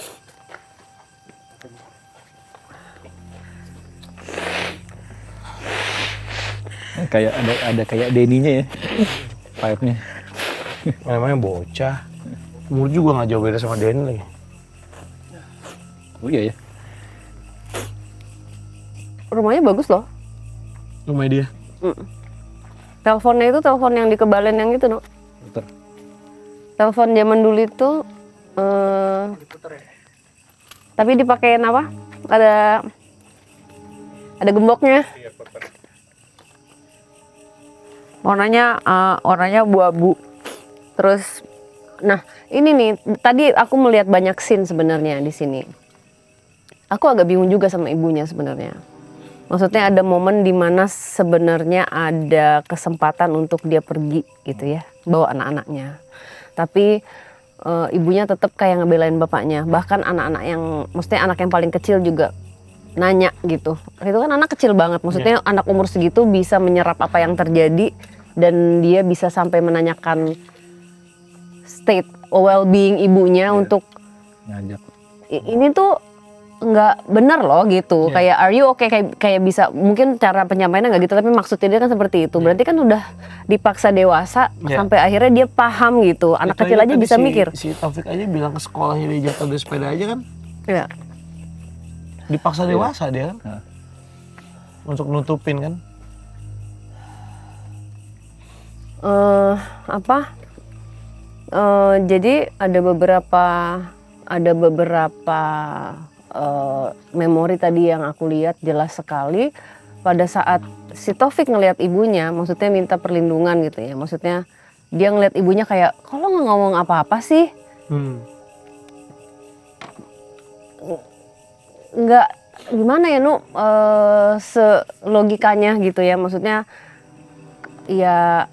Kayak ada kayak Denny-nya ya. Pipe-nya. Namanya bocah. Umur juga nggak jauh beda sama Denny lagi. Oh iya ya. Rumahnya bagus loh. Rumah dia. Teleponnya itu telepon yang dikebalen yang itu, no. Betul. Telepon zaman dulu itu tapi dipakein apa? Ada gemboknya. Warnanya abu-abu. Terus nah, ini nih tadi aku melihat banyak scene sebenarnya di sini. Aku agak bingung juga sama ibunya sebenarnya. Maksudnya ada momen di mana sebenarnya ada kesempatan untuk dia pergi gitu ya, bawa anak-anaknya. Tapi ibunya tetap kayak ngebelain bapaknya. Bahkan anak-anak yang, maksudnya anak yang paling kecil juga nanya gitu. Itu kan anak kecil banget, maksudnya anak umur segitu bisa menyerap apa yang terjadi dan dia bisa sampai menanyakan state well-being ibunya untuk ngajak. Ini tuh nggak benar loh gitu. Kayak are you okay, kayak bisa mungkin cara penyampaiannya nggak gitu, tapi maksudnya dia kan seperti itu. Berarti kan udah dipaksa dewasa sampai akhirnya dia paham gitu. Anak kecil aja bisa mikir. Si Taufik aja bilang ke sekolahnya dia jatuh dari sepeda aja kan. Iya. Dipaksa dewasa dia kan. Untuk nutupin kan. Jadi ada beberapa memori tadi yang aku lihat jelas sekali pada saat si Taufik ngelihat ibunya, maksudnya minta perlindungan gitu ya, maksudnya dia ngelihat ibunya kayak kalau nggak ngomong apa-apa sih, nggak gimana ya logikanya gitu ya, maksudnya ya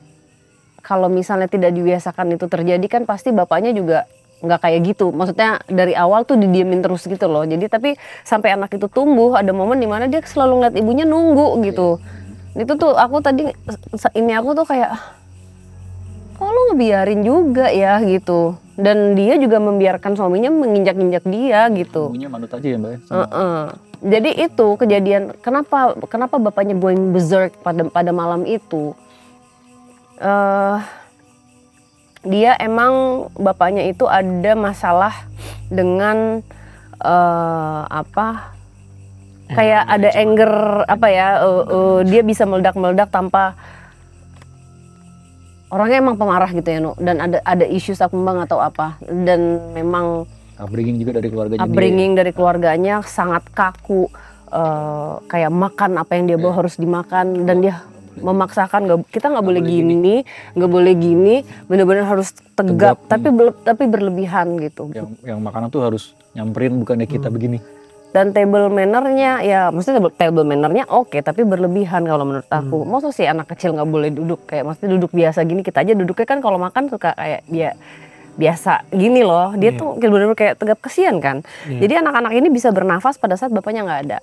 kalau misalnya tidak dibiasakan itu terjadi kan pasti bapaknya juga nggak kayak gitu. Maksudnya dari awal tuh didiemin terus gitu loh. Jadi tapi sampai anak itu tumbuh ada momen dimana dia selalu ngeliat ibunya nunggu gitu. Itu tuh aku tadi aku tuh kayak kok lo ngebiarin juga ya gitu. Dan dia juga membiarkan suaminya menginjak-injak dia gitu. Ibunya manut aja ya Mbak. Jadi itu kejadian kenapa bapaknya going berserk pada malam itu. Dia emang bapaknya itu ada masalah dengan kayak ada anger dia bisa meledak-meledak tanpa orangnya emang pemarah gitu ya dan ada issues akumbang atau apa dan memang upbringing juga dari keluarganya. Dari keluarganya sangat kaku, kayak makan apa yang dia bawa harus dimakan dan dia memaksakan kita nggak boleh gini, nggak boleh gini, benar-benar harus tegap. Tapi berlebihan gitu. Yang makanan tuh harus nyamperin bukannya kita begini. Dan table mannernya ya, maksudnya table mannernya oke, tapi berlebihan kalau menurut aku. Maksudnya sih anak kecil nggak boleh duduk kayak maksudnya duduk biasa gini, kita aja duduknya kan kalau makan suka kayak dia biasa gini loh. Dia tuh benar-benar kayak tegap, kesian kan. Jadi anak-anak ini bisa bernafas pada saat bapaknya nggak ada.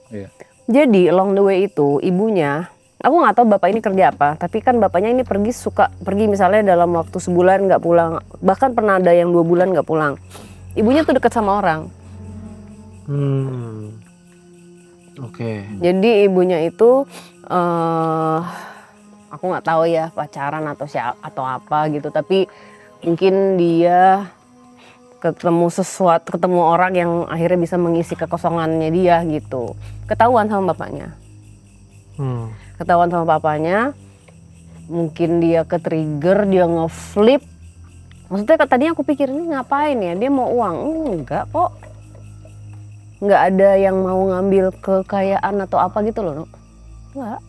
Jadi along the way itu ibunya, aku nggak tahu bapak ini kerja apa, tapi kan bapaknya ini suka pergi misalnya dalam waktu sebulan nggak pulang, bahkan pernah ada yang 2 bulan nggak pulang. Ibunya tuh dekat sama orang. Oke. Jadi ibunya itu aku nggak tahu ya pacaran atau apa gitu, tapi mungkin dia ketemu orang yang akhirnya bisa mengisi kekosongannya dia gitu. Ketahuan sama bapaknya. Ketahuan sama bapaknya, mungkin dia ke-trigger, dia nge-flip. Maksudnya tadinya aku pikir ini ngapain ya, dia mau uang. Enggak kok. Enggak ada yang mau ngambil kekayaan atau apa gitu loh, Nuk. Enggak.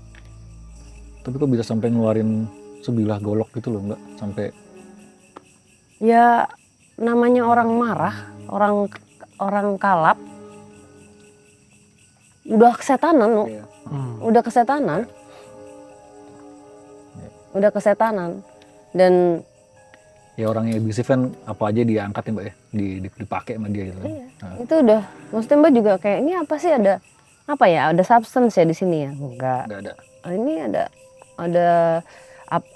Tapi kok bisa sampai ngeluarin sebilah golok gitu loh, Mbak? Sampai ya namanya orang marah, orang kalap. Udah kesetanan, Nuk. Udah kesetanan. Udah kesetanan. Dan ya orang yang abusif kan apa aja dia angkat ya Mbak ya, dipakai sama dia gitu. Iya, itu udah, maksudnya Mbak juga kayak ini apa sih, ada apa ya, ada substance ya di sini ya? Enggak ada. Ini ada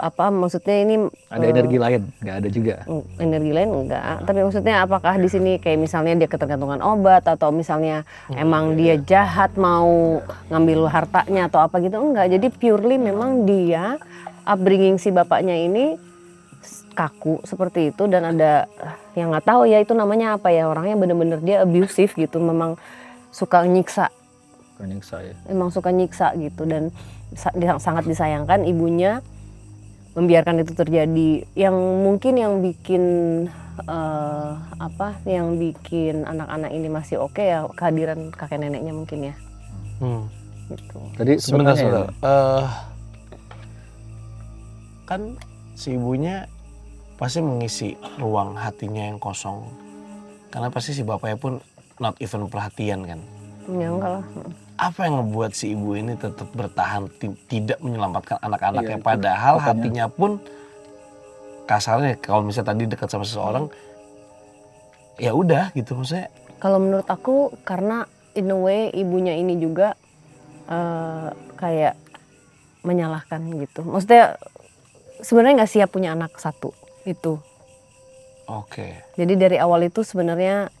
apa maksudnya ini ada energi lain? Nggak ada juga. Energi lain enggak, tapi maksudnya apakah di sini kayak misalnya dia ketergantungan obat atau misalnya emang dia jahat mau ngambil hartanya atau apa gitu, enggak. Jadi purely memang dia upbringing si bapaknya ini kaku seperti itu, dan ada yang nggak tahu ya itu namanya apa ya, orangnya bener-bener dia abusive gitu, memang suka nyiksa. Ya. Emang suka nyiksa gitu, dan sangat disayangkan ibunya membiarkan itu terjadi. Yang mungkin yang bikin yang bikin anak-anak ini masih oke ya kehadiran kakek neneknya mungkin ya. Gitu. Tadi sebentar. Kan si ibunya pasti mengisi ruang hatinya yang kosong, karena pasti si bapaknya pun not even perhatian kan. Ya enggak lah. Apa yang ngebuat si ibu ini tetap bertahan tidak menyelamatkan anak-anaknya, padahal hatinya pun kasarnya kalau misalnya tadi dekat sama seseorang ya udah gitu maksudnya. Kalau menurut aku karena in a way ibunya ini juga kayak menyalahkan gitu, maksudnya sebenarnya nggak siap punya anak satu itu. Oke. Jadi dari awal itu sebenarnya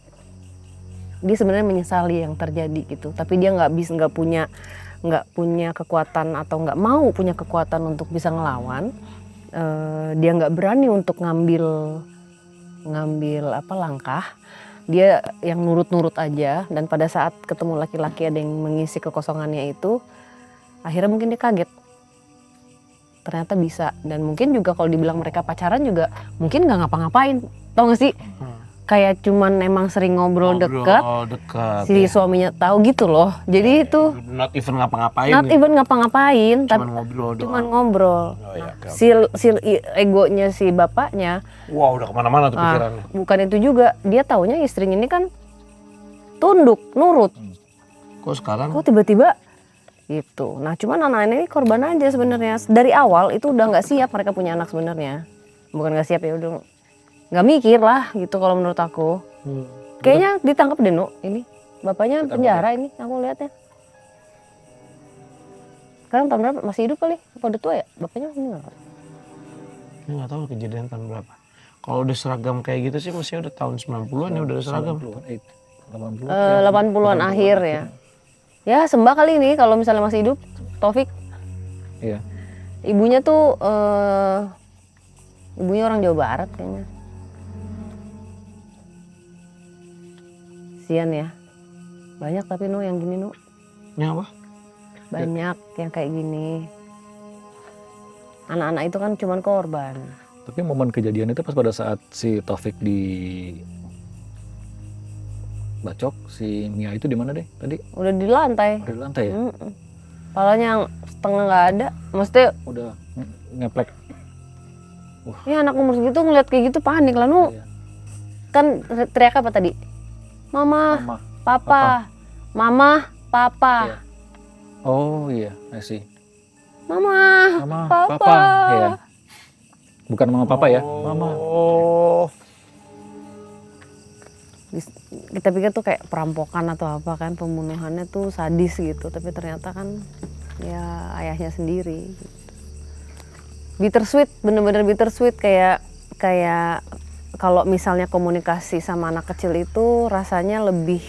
dia sebenarnya menyesali yang terjadi gitu, tapi dia nggak punya kekuatan atau nggak mau punya kekuatan untuk bisa ngelawan. Dia nggak berani untuk ngambil langkah. Dia yang nurut-nurut aja, dan pada saat ketemu laki-laki ada yang mengisi kekosongannya itu, akhirnya mungkin dia kaget. Ternyata bisa, dan mungkin juga kalau dibilang mereka pacaran juga mungkin nggak ngapa-ngapain, tau gak sih? Kayak cuman emang sering ngobrol deket, si suaminya tahu gitu loh. Jadi itu not even ngapa-ngapain. Cuman ngobrol. Oh, ya, Si egonya si bapaknya. Wah, udah kemana-mana tuh pikirannya. Bukan itu juga, dia taunya istrinya ini kan tunduk, nurut. Kok sekarang? Kok tiba-tiba gitu. Nah, cuman anak-anak ini korban aja sebenarnya. Dari awal itu udah nggak siap mereka punya anak sebenarnya. Bukan nggak siap ya, udah nggak mikir lah gitu kalau menurut aku. Kayaknya ditangkap deh, Nuk. Ini bapaknya penjara ini, aku lihatnya. Sekarang tahun berapa? Masih hidup kali? Apa udah tua ya? Bapaknya meninggal. Ini nggak tahu kejadian tahun berapa. Kalau udah seragam kayak gitu sih masih udah tahun 90-an ya udah ada seragam. 80-an akhir ya. Ya Sembah kali ini kalau misalnya masih hidup, Taufik. Iya. Ibunya tuh ibunya orang Jawa Barat kayaknya. Sian ya. Banyak tapi yang gini Yang apa? Banyak yang kayak gini. Anak-anak itu kan cuman korban. Tapi momen kejadian itu pas pada saat si Taufik di bacok, si Mia itu di mana deh tadi? Udah di lantai. Udah di lantai ya? Palanya yang setengah nggak ada. Maksudnya udah ngeplek. Ya anak umur segitu ngeliat kayak gitu panik lah, Iya. Kan teriak apa tadi? Mama, papa. Mama, papa. Iya. Oh iya, I see. Mama, papa. Iya. Bukan mama papa ya, mama. Oh. Kita pikir tuh kayak perampokan atau apa kan, pembunuhannya tuh sadis gitu, tapi ternyata kan ya ayahnya sendiri. Bittersweet, bener-bener bittersweet, kayak kalau misalnya komunikasi sama anak kecil itu rasanya lebih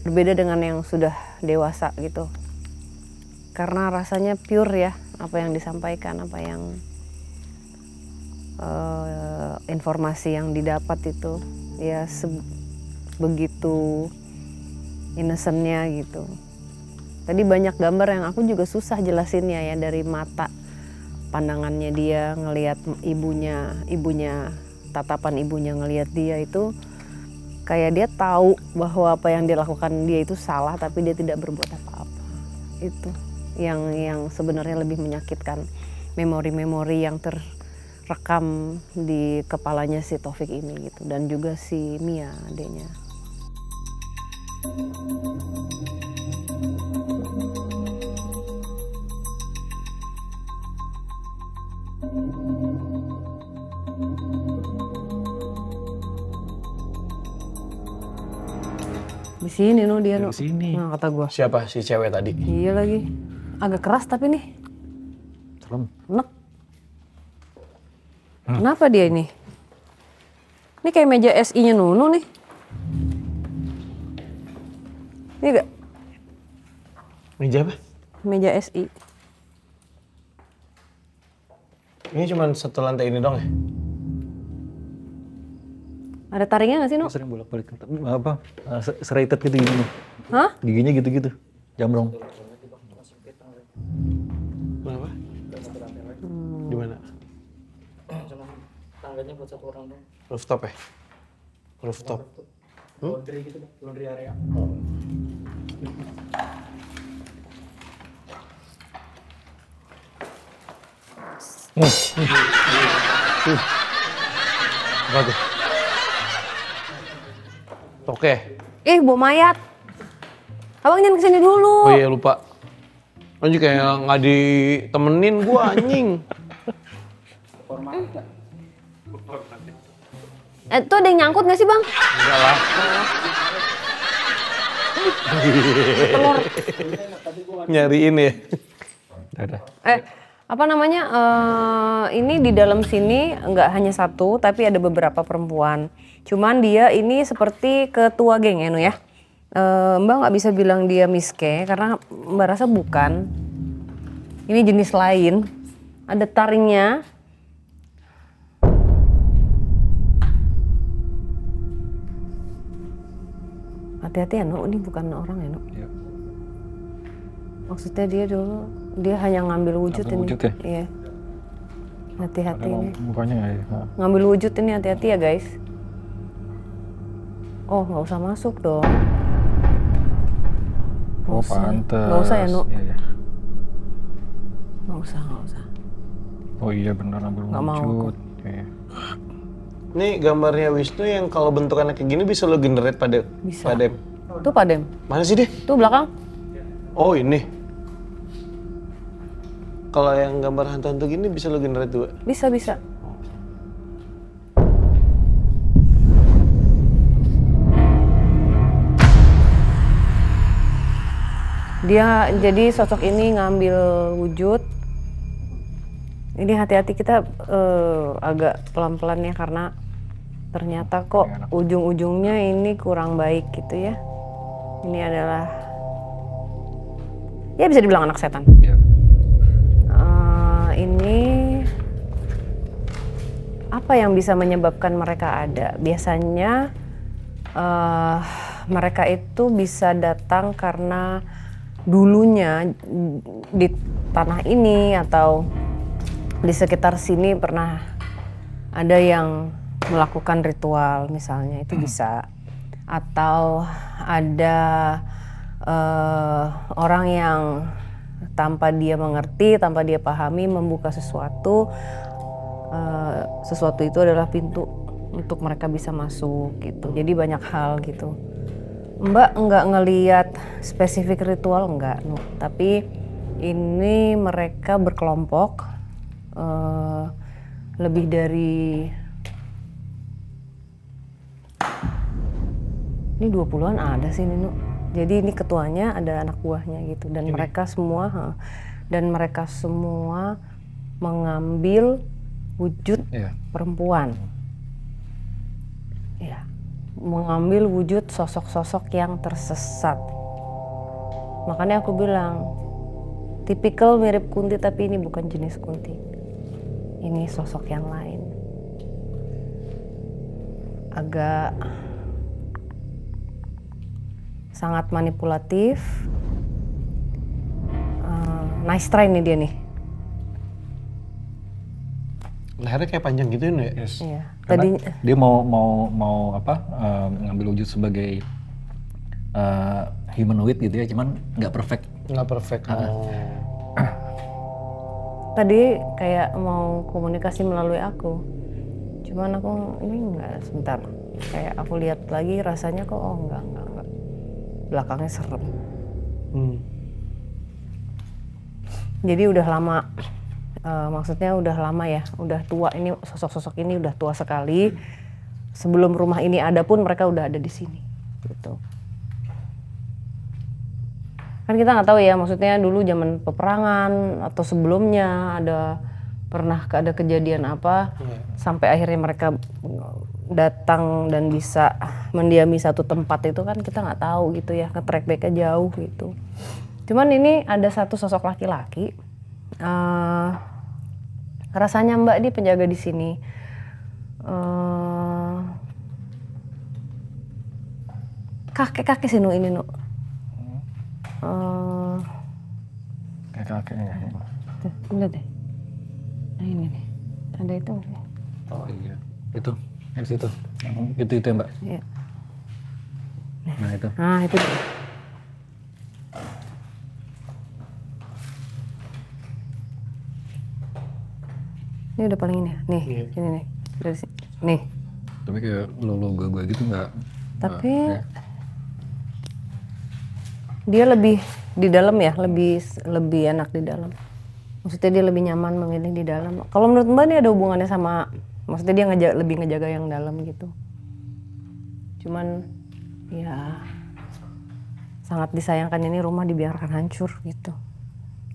berbeda dengan yang sudah dewasa gitu. karena rasanya pure ya apa yang disampaikan, apa yang informasi yang didapat itu ya begitu innocentnya gitu. Tadi banyak gambar yang aku juga susah jelasinnya ya, dari mata pandangannya dia ngelihat ibunya, tatapan ibunya ngelihat dia itu kayak dia tahu bahwa apa yang dilakukan dia itu salah tapi dia tidak berbuat apa-apa. Itu yang sebenarnya lebih menyakitkan, memori-memori yang rekam di kepalanya si Taufik ini gitu, dan juga si Mia adiknya. Di sini no dia no. Di sini. Nah, kata gua. Siapa si cewek tadi? Iya lagi. Agak keras tapi nih. Serem. Enak. Kenapa dia ini? Ini kayak meja SI-nya Nunu nih. Ini gak? Meja apa? Meja SI. Ini cuma satu lantai ini dong ya? Ada taringnya gak sih, Nu? Sering bolak-balik apa? Serrated gitu gini. Hah? Giginya gitu-gitu. Jamrong. Kenapa? Di mana? Tangganya buat satu orang dong. Rooftop ya? Rooftop. Laundry gitu, laundry area. Apa tuh? Oke. Bawa mayat. Abang jangan kesini dulu. Oh iya lupa. Anjing kayak nggak ditemenin gua anjing. Itu ada yang nyangkut gak sih bang? Enggak lah. Telur. Nyariin ya. Apa namanya? Ini di dalam sini nggak hanya satu, tapi ada beberapa perempuan. Cuman dia ini seperti ketua geng ya, Nu ya. Mbak nggak bisa bilang dia miske karena Mbak rasa bukan. Ini jenis lain. Ada taringnya. Hati-hati ya, Nu. Ini bukan orang ya, Nu. Iya. Maksudnya dia hanya ngambil wujud ini. Wujud ya? Iya. Hati-hati ini. Mukanya ya. Ngambil wujud ini, hati-hati ya guys. Oh, nggak usah masuk dong. Oh, pantes. Nggak usah ya, Nu. Iya. Nggak usah. Oh iya benar, ngambil wujud. Iya. Ini gambarnya Wisnu yang kalau bentukannya kayak gini bisa lo generate pada Bisa. Padem. Tuh Padem. Mana sih deh? Tuh belakang. Oh ini. Kalau yang gambar hantu-hantu gini bisa lo generate juga? Bisa. Dia jadi sosok ini ngambil wujud. Ini hati-hati kita agak pelan-pelan ya karena ternyata kok ujung-ujungnya ini kurang baik gitu ya. Ini adalah ya bisa dibilang anak setan. Iya. Ini apa yang bisa menyebabkan mereka ada? Biasanya mereka itu bisa datang karena dulunya di tanah ini atau di sekitar sini pernah ada yang melakukan ritual misalnya, itu bisa. Atau ada orang yang tanpa dia mengerti, tanpa dia pahami membuka sesuatu. Sesuatu itu adalah pintu untuk mereka bisa masuk gitu. Jadi banyak hal gitu. Mbak nggak ngelihat spesifik ritual enggak, no. Tapi ini mereka berkelompok. Lebih dari ini 20-an ada sih Nino. Jadi ini ketuanya ada anak buahnya gitu dan mereka semua mengambil wujud perempuan. Ya, mengambil wujud sosok-sosok yang tersesat. Makanya aku bilang Tipikal mirip Kunti tapi ini bukan jenis Kunti. Ini sosok yang lain. Agak sangat manipulatif. Nice try nih dia nih. Lehernya kayak panjang gitu ya? Yes. Iya. Karena Tadi dia mau ngambil wujud sebagai humanoid gitu ya, cuman nggak perfect. Nggak perfect. tadi kayak mau komunikasi melalui aku. Cuman aku ini enggak, sebentar. Kayak aku lihat lagi rasanya kok enggak. Belakangnya serem. Jadi udah lama, maksudnya udah lama ya, udah tua ini, sosok-sosok ini udah tua sekali. Sebelum rumah ini ada pun mereka udah ada di sini, gitu. Kan kita nggak tahu ya, maksudnya dulu zaman peperangan atau sebelumnya pernah ada kejadian apa, sampai akhirnya mereka datang dan bisa mendiami satu tempat itu kan kita nggak tahu gitu ya, ke track back-nya jauh gitu. Cuman ini ada satu sosok laki-laki, rasanya Mbak dia penjaga di sini. Kakek sih ini kakeknya. Lihat deh. Nah ini nih, ada itu. Oh iya, itu di situ. Itu ya Mbak. Iya. Nah itu. Nah itu. Ini udah paling ini ya. Nih, ini nih. Dari sini. Nih. Tapi kayak logo gue gitu nggak. Tapi dia lebih di dalam ya, lebih enak di dalam. Maksudnya dia lebih nyaman memilih di dalam. Kalau menurut Mbak ini ada hubungannya sama, maksudnya dia lebih ngejaga yang dalam gitu. Cuman ya sangat disayangkan ini rumah dibiarkan hancur gitu.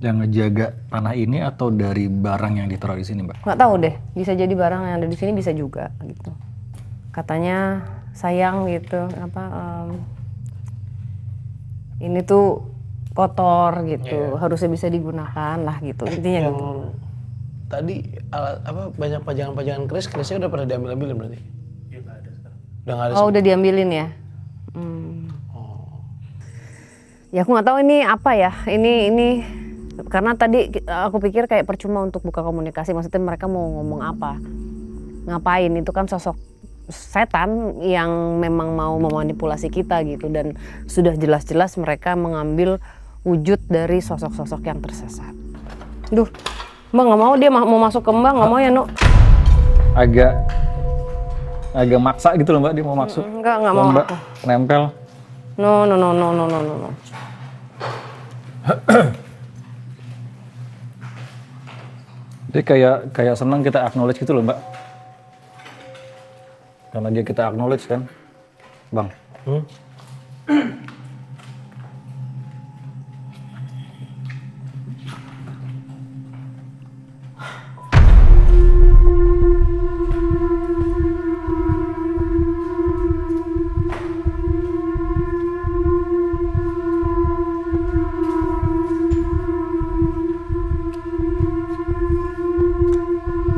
Yang ngejaga tanah ini atau dari barang yang ditaruh di sini, Mbak? Nggak tahu deh, bisa jadi barang yang ada di sini bisa juga gitu. Katanya sayang gitu, ini tuh kotor gitu, harusnya bisa digunakan lah gitu intinya. Yang gitu. Tadi banyak pajangan-pajangan kerisnya udah pernah diambil-ambilin berarti? Iya nggak ada sekarang. Udah nggak ada. Oh udah diambilin ya? Ya aku nggak tahu ini apa ya, ini karena tadi aku pikir kayak percuma untuk buka komunikasi, maksudnya mereka mau ngomong apa, ngapain, itu kan sosok setan yang memang mau memanipulasi kita gitu, dan sudah jelas-jelas mereka mengambil wujud dari sosok-sosok yang tersesat. Duh, Mbak nggak mau, dia mau masuk ke Mbak, nggak mau ya Nu? Agak maksa gitu loh Mbak, dia mau masuk. Enggak mau Mbak, aku. nempel. No. Dia kayak senang kita acknowledge gitu loh Mbak. Karena dia kita acknowledge kan, Bang.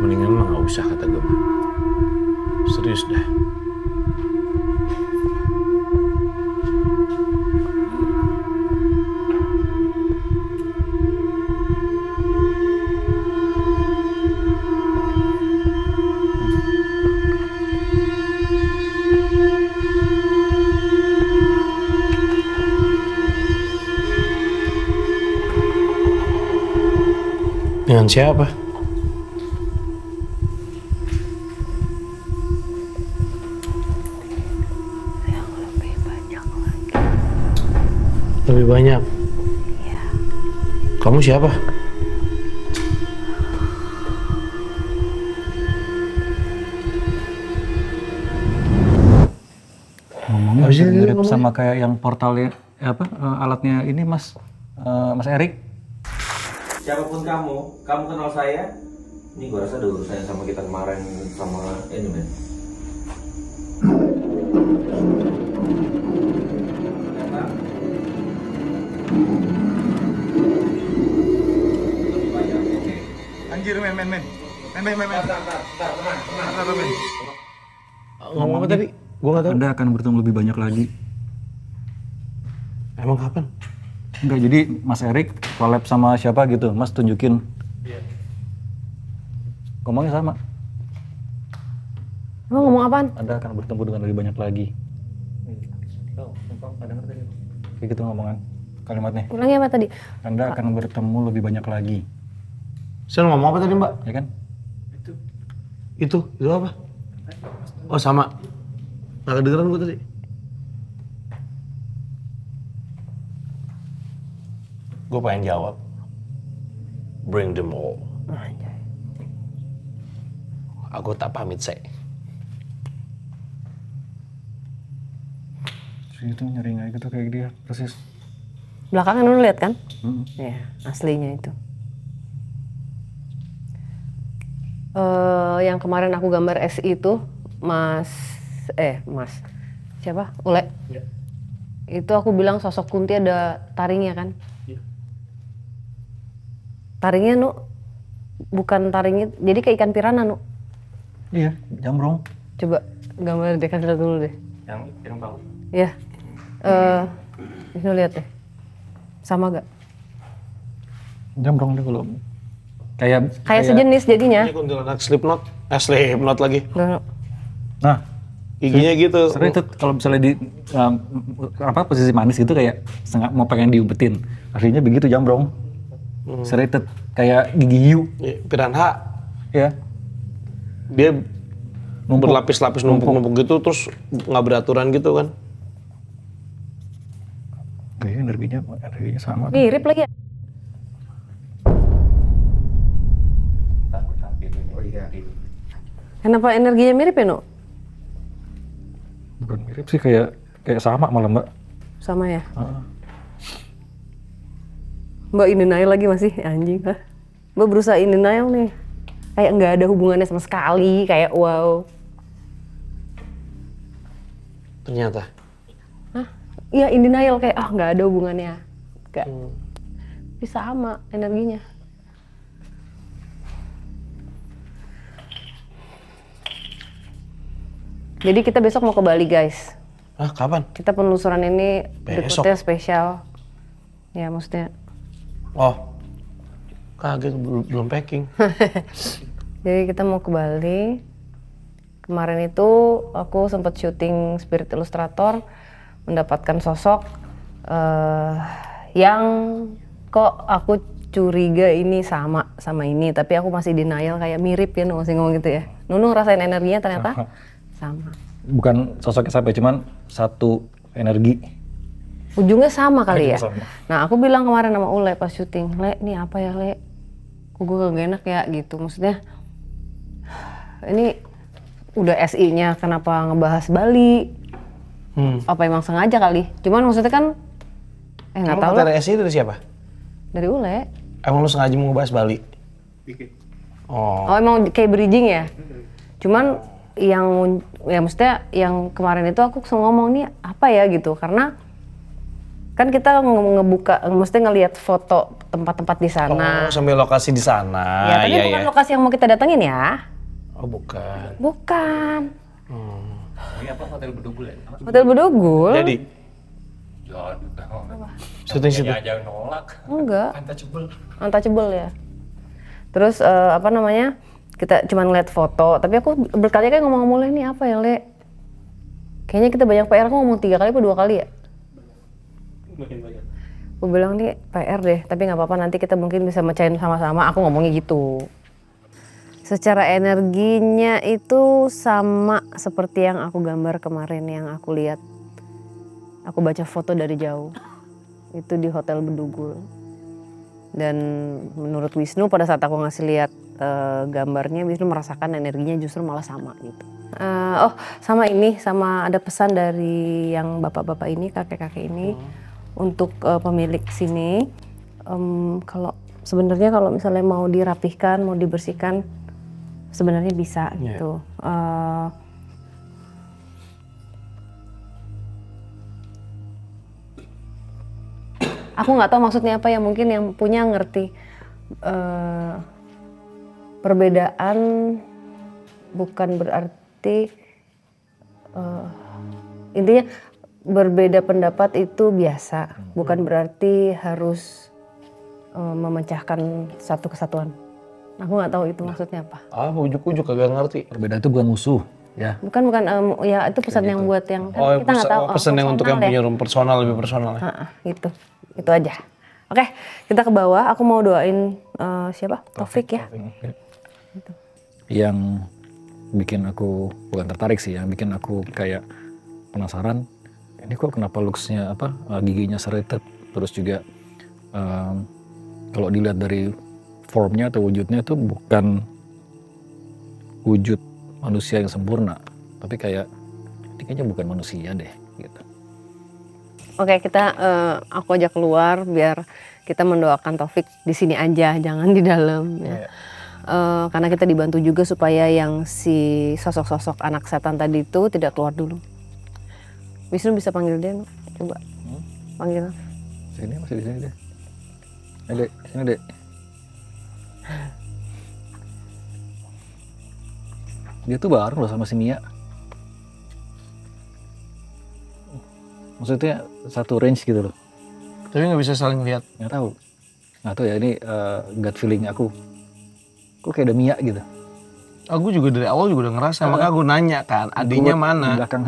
Mendingan mah nggak usah kata gue mah. Serius dah. Dengan siapa? Lebih banyak? Iya. Kamu siapa? Ngomongnya mirip sama kayak yang portalnya, alatnya ini Mas Erik. Siapapun kamu kenal saya. Ini gua rasa ada urusannya sama kita kemarin sama ini men. anjir men. Ngomong apa tadi? Gua nggak tahu. Anda akan bertemu lebih banyak lagi. Emang kapan? Enggak, jadi Mas Erik collab sama siapa gitu, Mas tunjukin. Iya. Ngomongnya sama. Emang ngomong apaan? Anda akan bertemu dengan lebih banyak lagi. Kayak gitu ngomongan kalimatnya. Ulangnya apa tadi? Anda akan bertemu lebih banyak lagi. Saya ngomong apa tadi Mbak? Ya kan? Itu apa? Oh sama. Nggak kedengeran gue tadi. Gue pengen jawab. Bring them all. Aku tak pamit saya. Itu nyering kayak gitu kayak dia persis. Belakangan lu lihat kan? Ya, aslinya itu. Yang kemarin aku gambar SI itu Mas siapa? Ule. Ya. Itu aku bilang sosok Kunti ada taringnya kan? Ya. Taringnya Nu bukan taringnya, jadi kayak ikan piranha Nu. Iya, jambrong. Coba gambar deh, kasih lihat dulu deh. Yang bawah. Iya. Bisa lihat deh. Sama gak? Jambrong deh kalau kayak sejenis jadinya. Ini kuntilanak Slipknot lagi. Nah, giginya gitu. Sebenarnya itu kalau misalnya di posisi manis gitu kayak mau pengen diumpetin. Aslinya begitu jambrong. Serrated kayak gigi hiu. Piranha. Ya. Dia berlapis-lapis numpuk-numpuk gitu terus nggak beraturan gitu kan. Kayaknya energinya sama. Mirip lagi ya? Kenapa energinya mirip ya, Nu? Bukan mirip sih, kayak sama malah, Mbak. Sama ya? Mbak in denial lagi masih, anjing lah. Mbak berusaha in denial nih. Kayak nggak ada hubungannya sama sekali, kayak wow. Ternyata. Hah? Iya in denial, kayak nggak ada hubungannya. Nggak. Bisa sama energinya. Jadi kita besok mau ke Bali guys. Kapan? Kita penelusuran ini Besok? berikutnya spesial. Ya maksudnya. Oh, kaget belum packing. Jadi kita mau ke Bali. Kemarin itu aku sempat syuting Spirit Illustrator, mendapatkan sosok yang kok aku curiga ini sama ini, tapi aku masih denial kayak mirip ya, masih ngomong gitu ya. Nunu ngerasain energinya ternyata sama. Bukan sosoknya sampai cuman satu energi. Ujungnya sama kali ya. Sama. Nah aku bilang kemarin sama Ule pas syuting, Le ini apa ya Le? Kok gue gak enak ya gitu. Maksudnya ini udah SI-nya kenapa ngebahas Bali? Apa emang sengaja kali? Cuman maksudnya kan nggak tahu lah. Materi SI dari siapa? Dari Ule. Emang lu sengaja mau ngebahas Bali? Oh emang kayak bridging ya? Cuman yang ya maksudnya yang kemarin itu aku ngomong nih apa ya gitu, karena kan kita ngebuka, maksudnya ngelihat foto tempat-tempat di sana. Oh, sambil lokasi di sana. Ya, tapi bukan lokasi yang mau kita datengin ya. Oh, bukan. Bukan. Ini apa, Hotel Bedugul ya? Hotel Bedugul. Jadi? Syuting situ? Jangan nolak. Enggak. Untouchable. Untouchable ya. Terus apa namanya? Kita cuma ngeliat foto, tapi aku berkali-kali ngomong-ngomong ini apa ya, Le? Kayaknya kita banyak PR, aku ngomong 3 kali atau 2 kali ya? Aku bilang nih PR deh, tapi nggak apa-apa, nanti kita mungkin bisa mecahin sama-sama, aku ngomongnya gitu. Secara energinya itu sama seperti yang aku gambar kemarin, yang aku lihat. Aku baca foto dari jauh, itu di Hotel Bedugul. Dan menurut Wisnu pada saat aku ngasih lihat gambarnya, Wisnu merasakan energinya justru malah sama gitu. Sama ini, sama ada pesan dari yang bapak-bapak ini, kakek-kakek ini untuk pemilik sini. Kalau sebenarnya kalau misalnya mau dirapihkan, mau dibersihkan, sebenarnya bisa gitu. Aku nggak tahu maksudnya apa ya, mungkin yang punya ngerti. perbedaan bukan berarti intinya berbeda pendapat itu biasa, bukan berarti harus memecahkan satu kesatuan. Aku nggak tahu itu maksudnya apa. Ujuk-ujuk kagak ngerti. Perbedaan itu bukan musuh, ya. Bukan ya itu pesan yang buat yang kan kita nggak tahu. Pesan yang untuk yang ya. punya room personal, lebih personal ya. Itu aja. Oke, kita ke bawah. Aku mau doain siapa? Taufik ya. Gitu. Yang bikin aku bukan tertarik sih, yang bikin aku kayak penasaran. Ini kok kenapa looks-nya giginya serrated, terus juga kalau dilihat dari formnya atau wujudnya itu bukan wujud manusia yang sempurna, tapi kayak ini kayaknya bukan manusia deh gitu. Oke, aku ajak keluar biar kita mendoakan Taufik di sini aja, jangan di dalam ya. Karena kita dibantu juga supaya yang si sosok-sosok anak setan tadi itu tidak keluar dulu. Wisnu bisa panggil dia, coba panggil. Sini, masih di sini deh. Dek, sini dek. Dia tuh bareng loh sama si Mia. Maksudnya satu range gitu loh. Tapi nggak bisa saling lihat. Nggak tahu ya, ini gut feeling aku. Kok kayak ada Mia gitu. Aku juga dari awal juga udah ngerasa, makanya aku nanya kan, adiknya mana? Di belakang,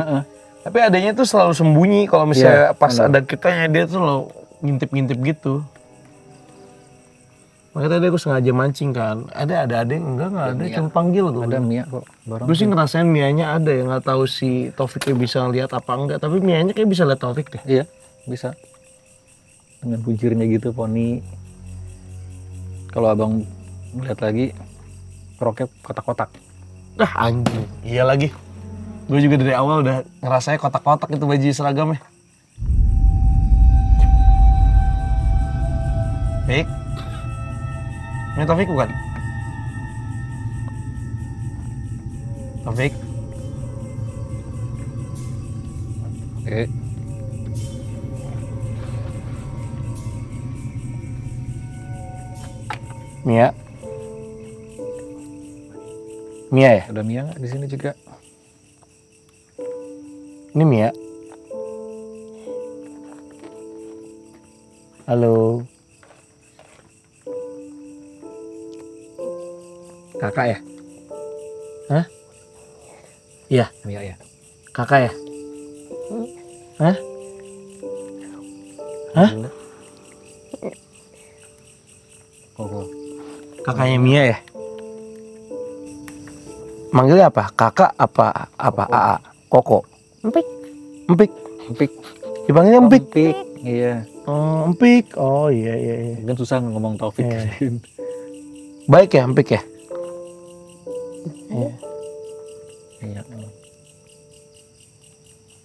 Tapi adanya tuh selalu sembunyi kalau misalnya pas ada kitanya, dia tuh selalu ngintip-ngintip gitu. Makanya tadi aku sengaja mancing kan. Ada enggak ada, cuma panggil gue. Ada Mia kok. Gue sih ngerasain Mianya ada ya, nggak tahu si Taufiknya bisa lihat apa enggak, tapi Mianya kayak bisa lihat Taufik deh. Iya, bisa. Dengan bujurnya gitu poni. Kalau abang lihat lagi, roknya kotak-kotak. Anjing. Iya lagi. Gue juga dari awal udah ngerasanya kotak-kotak itu baju seragamnya. Baik. Ini Taufik bukan? Taufik. Oke. Mia. Mia ya? Ada Mia nggak di sini juga? Ini Mia. Halo. Kakak ya? Hah? Iya. Mia ya. Kakak ya? Hah? Hah? Koko. Kakaknya Mia ya? Manggilnya apa? Kakak apa? AA? Koko? Empik. Empik. Dipanggilnya Empik? Empik. Iya. Oh, Empik. Oh iya. Kan susah ngomong Taufik. Baik ya Empik ya? Iya.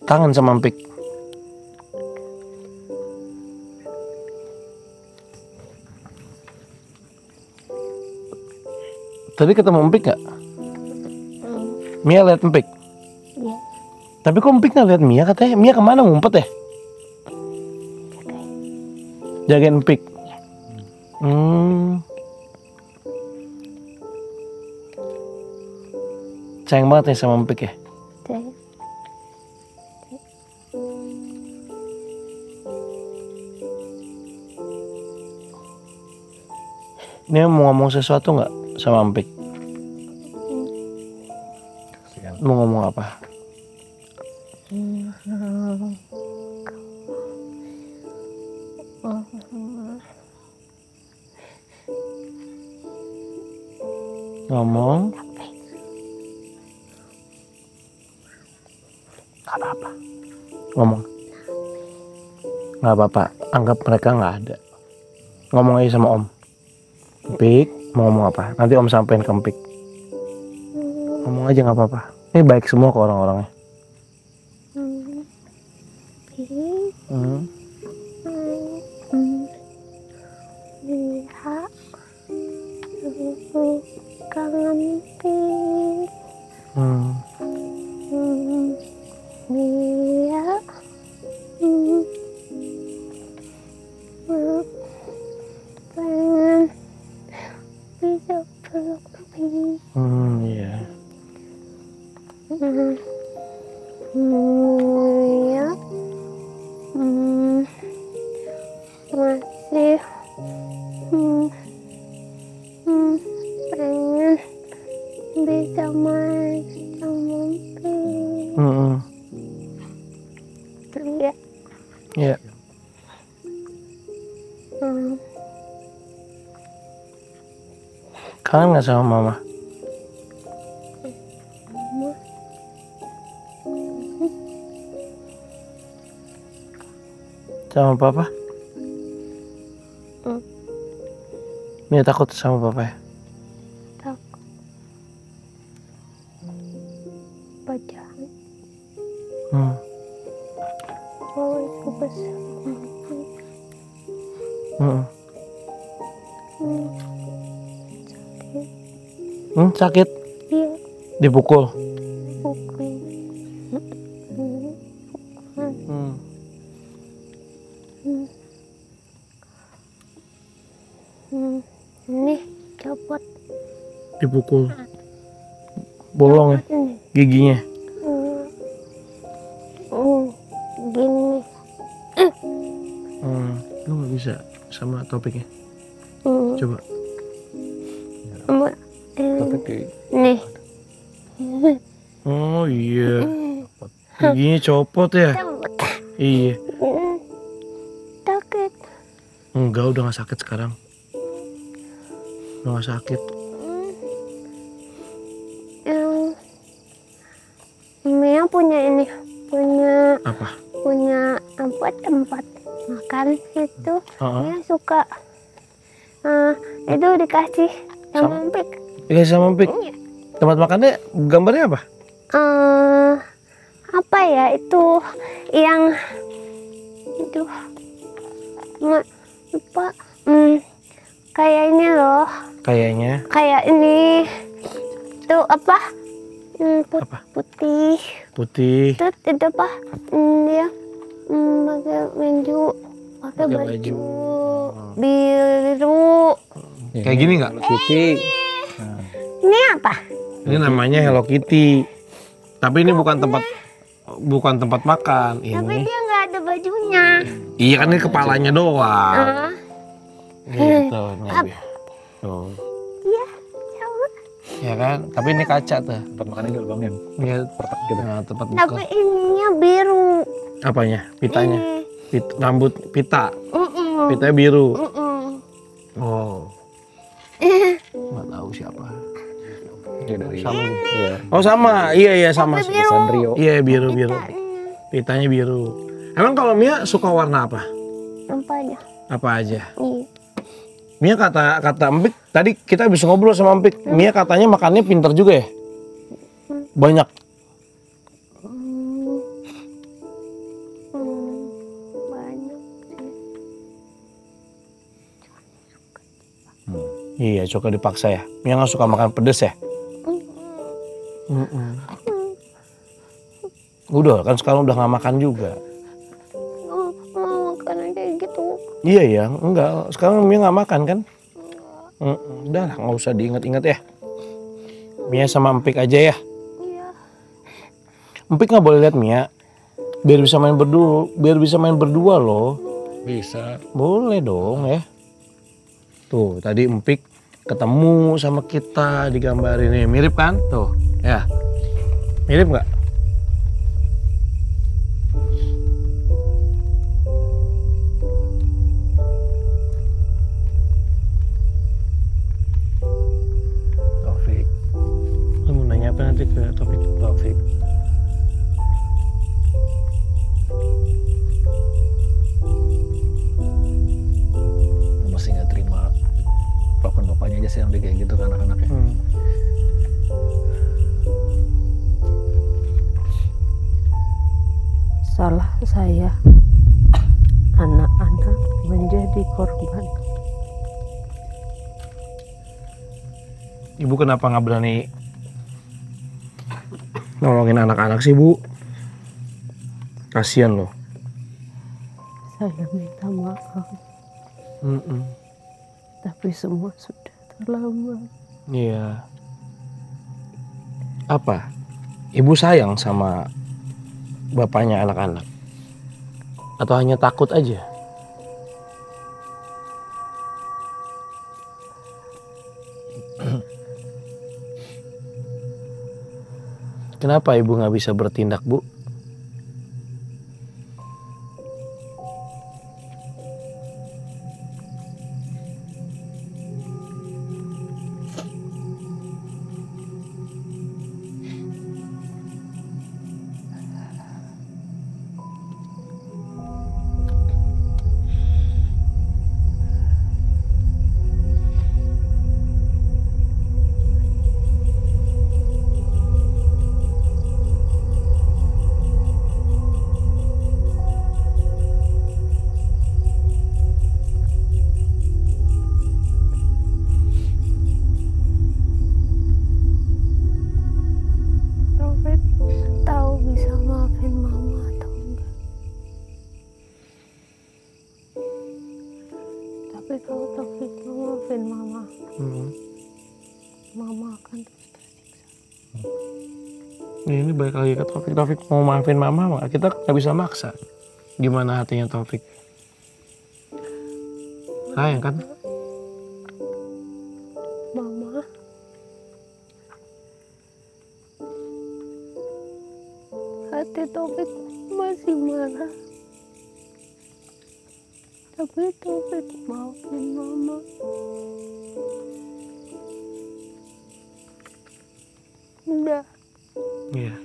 Kangen sama Empik. Tadi ketemu Empik gak? Mia lihat Empik? Iya. Tapi kok Empik gak lihat Mia katanya? Mia kemana, ngumpet ya? Jagain Empik? Sayang banget nih sama Empik ya? Sayang. Ini mau ngomong sesuatu nggak sama Empik? Mau ngomong apa? Ngomong? Gak apa-apa. Ngomong. Gak apa-apa. Anggap mereka nggak ada. Ngomong aja sama Om. Empik, mau ngomong apa? Nanti Om sampein ke Empik. Ngomong aja nggak apa-apa. Ini baik semua ke orang-orangnya. Lihat, kangen Empik. Dia pengen bisa peluk mimpi. Iya. Ya. Masih pengen bisa main sama mimpi. Iya. Iya. Kangen nggak sama mama? Sama papa? Mia takut sama papa ya? Takut. Pacaran. Oh, itu besar. Sakit? Iya. Dipukul? Pukul. Ini copot. Dipukul? Bolong ya? Giginya? Gini. Lu nggak bisa sama topiknya? Coba. Nih. Oh iya. Giginya copot ya? Iya. Sakit. Enggak, udah nggak sakit sekarang. Udah nggak sakit. Mia punya ini, punya apa? Punya tempat makan itu. Mia suka itu dikasih sama Empik. Dikasih sama Empik? Iya. Tempat makannya gambarnya apa? Apa ya itu yang itu lupa. Kayak ini loh. Kayaknya. Kayak ini tuh apa? Putih. Putih. Terus itu apa? Dia pakai baju biru. Kayak gini nggak? Kitty. Ini apa? Ini namanya Hello Kitty. Tapi ini bukan tempat makan. Tapi Ini. dia nggak ada bajunya. Iya kan ini kepalanya doang. Gitu. Tuh. Iya, sama. Ya kan? Tapi ini kaca tuh. Tempat makannya di lubangnya. Iya, gitu. Nah, tempat Tapi ininya biru. Apanya? Pitanya? Ini. Rambut pita. Pitanya biru. Oh. Nggak tahu siapa. Ya, dari Sama. Iya. Oh sama. Iya sama. Sandrio. Iya biru. Pitanya biru. Emang kalau Mia suka warna apa? Apa aja? Apa aja? Iya. Mia kata Empik tadi kita bisa ngobrol sama Empik. Mia katanya makannya pintar juga ya? Banyak. Banyak. Iya, suka dipaksa ya. Mia nggak suka makan pedes ya? Udah kan sekarang udah nggak makan juga. Mau makan kayak gitu. Iya ya, enggak. Sekarang Mia nggak makan kan? Udah lah, nggak usah diingat-ingat ya. Mia sama Empik aja ya. Iya. Empik nggak boleh lihat Mia. Biar bisa main berdua loh. Bisa. Boleh dong ya. Tuh, tadi Empik ketemu sama kita di gambar ini. Mirip kan? Tuh, ya. Mirip nggak? Taufik. Lu mau nanya apa nanti ke Taufik? Taufik. Masih nggak terima kelakuan bapaknya aja sih yang kayak gitu ke anak-anaknya. Salah saya. Anak-anak menjadi korban. Ibu kenapa nggak berani nolongin anak-anak sih, Bu? Kasian loh. Saya minta maaf. Tapi semua sudah terlambat. Iya. Apa? Ibu sayang sama bapaknya anak-anak? Atau hanya takut aja? Kenapa ibu nggak bisa bertindak, Bu? Taufik tahu bisa maafin mama atau enggak. Tapi kalau Taufik mau maafin mama, mama akan terus tersiksa. Ini balik lagi ke Taufik. Taufik mau maafin mama, kita nggak bisa maksa. Gimana hatinya Taufik? Sayang kan? Mama, hati Taufik masih marah. Tapi Taufik maafin mama. Udah. Iya.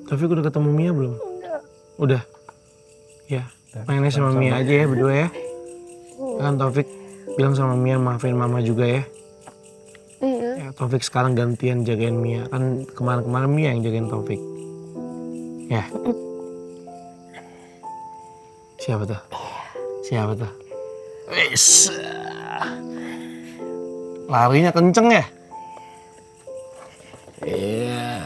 Taufik udah ketemu Mia belum? Udah. Ya, mainnya sama Mia aja ya berdua ya. Kan Taufik bilang sama Mia maafin mama juga ya. Iya. Ya, Taufik sekarang gantian jagain Mia. Kan kemarin-kemarin Mia yang jagain Taufik. Ya. Siapa tuh? Siapa tuh? Wis. Larinya kenceng ya? Iya.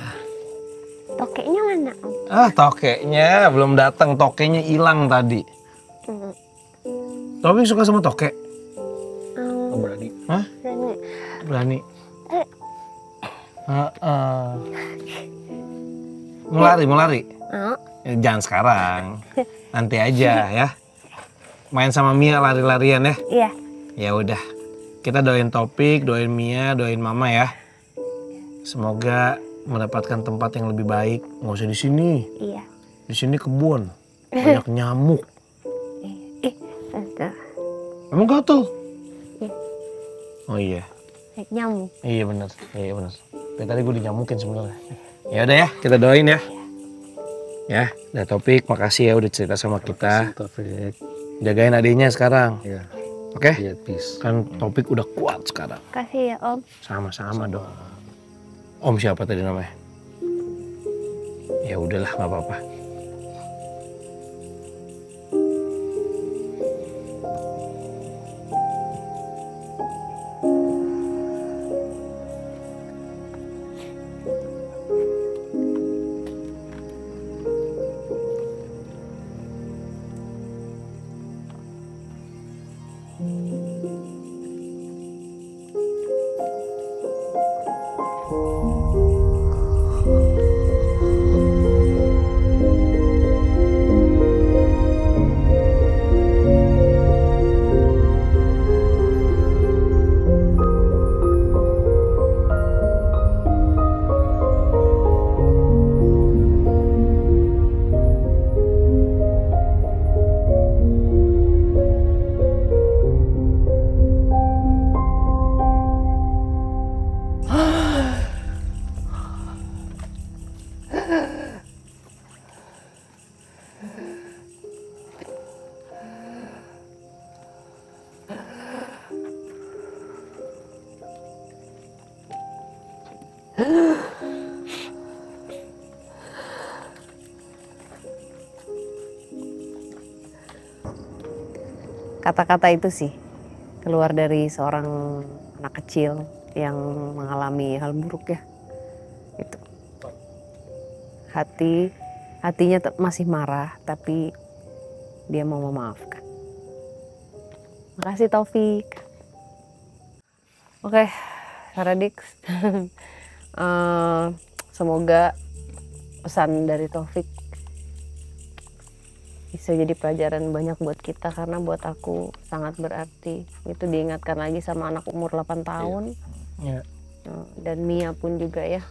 Tokeknya mana, Om? Tokeknya belum datang. Tokeknya hilang tadi. Taufik suka sama tokek? Berani. Hah? Berani. Berani. Mau lari? Jangan sekarang. Nanti aja ya. Main sama Mia lari-larian ya. Iya. Ya udah. Kita doain Taufik, doain Mia, doain Mama ya. Semoga mendapatkan tempat yang lebih baik. Nggak usah di sini. Iya. Di sini kebun. Banyak nyamuk. Tante. Emang gatel? Iya. Oh iya. Kayak nyamuk. Iya benar. Iya benar. Tapi tadi gue dinyamukin sebenarnya. Ya udah ya, kita doain ya. Ya, udah Taufik, makasih ya udah cerita sama kita. Taufik. Jagain adiknya sekarang. Iya. Oke? Iya, peace. Kan Taufik udah kuat sekarang. Kasih ya, Om. Sama-sama dong. Om siapa tadi namanya? Ya udahlah, nggak apa-apa. Kata-kata itu sih keluar dari seorang anak kecil yang mengalami hal buruk ya. Itu. Hatinya masih marah tapi dia mau memaafkan. Makasih Taufik. Oke, Saradik, semoga pesan dari Taufik bisa jadi pelajaran banyak buat kita, karena buat aku sangat berarti. Itu diingatkan lagi sama anak umur 8 tahun. Iya. Dan Mia pun juga ya,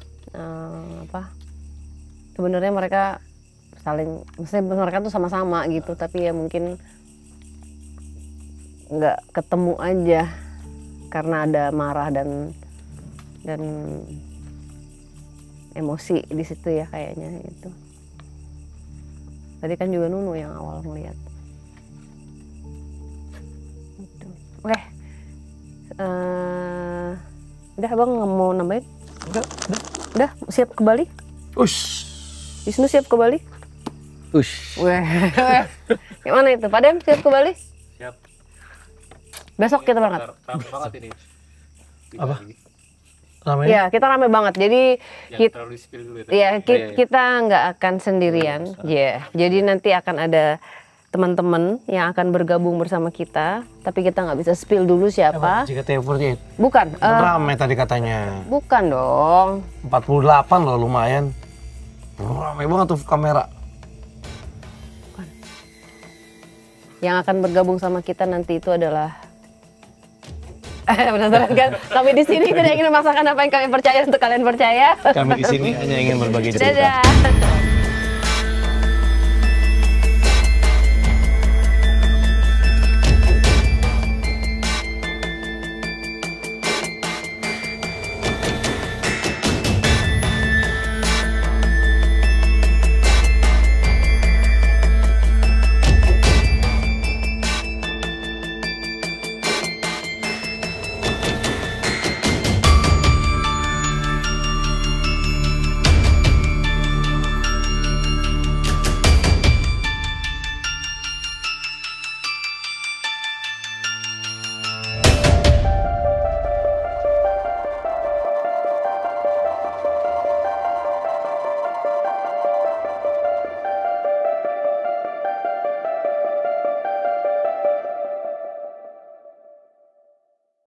sebenarnya mereka saling, maksudnya mereka tuh sama-sama gitu, tapi ya mungkin nggak ketemu aja karena ada marah dan emosi di situ ya kayaknya itu. Tadi kan juga Nunu yang awal melihat. Gitu. Oke. Udah Abang nggak mau nambahin? Udah siap ke Bali? Wisnu siap ke Bali? Weh. Gimana itu? Pak Dem siap ke Bali? Siap. Besok kita berangkat. Rame banget ini. Apa? Rame? Ya, kita rame banget. Jadi terlalu di-spill dulu ya, kita nggak akan sendirian. Ya, jadi nanti akan ada teman-teman yang akan bergabung bersama kita, tapi kita nggak bisa spill dulu siapa. JKT48. Bukan. Rame tadi katanya. Bukan dong. 48 loh, lumayan. Rame banget tuh kamera. Yang akan bergabung sama kita nanti itu adalah penasaran kan? Kami di sini tidak ingin memaksakan apa yang kami percaya untuk kalian percaya. Kami di sini hanya ingin berbagi cerita. Dadah.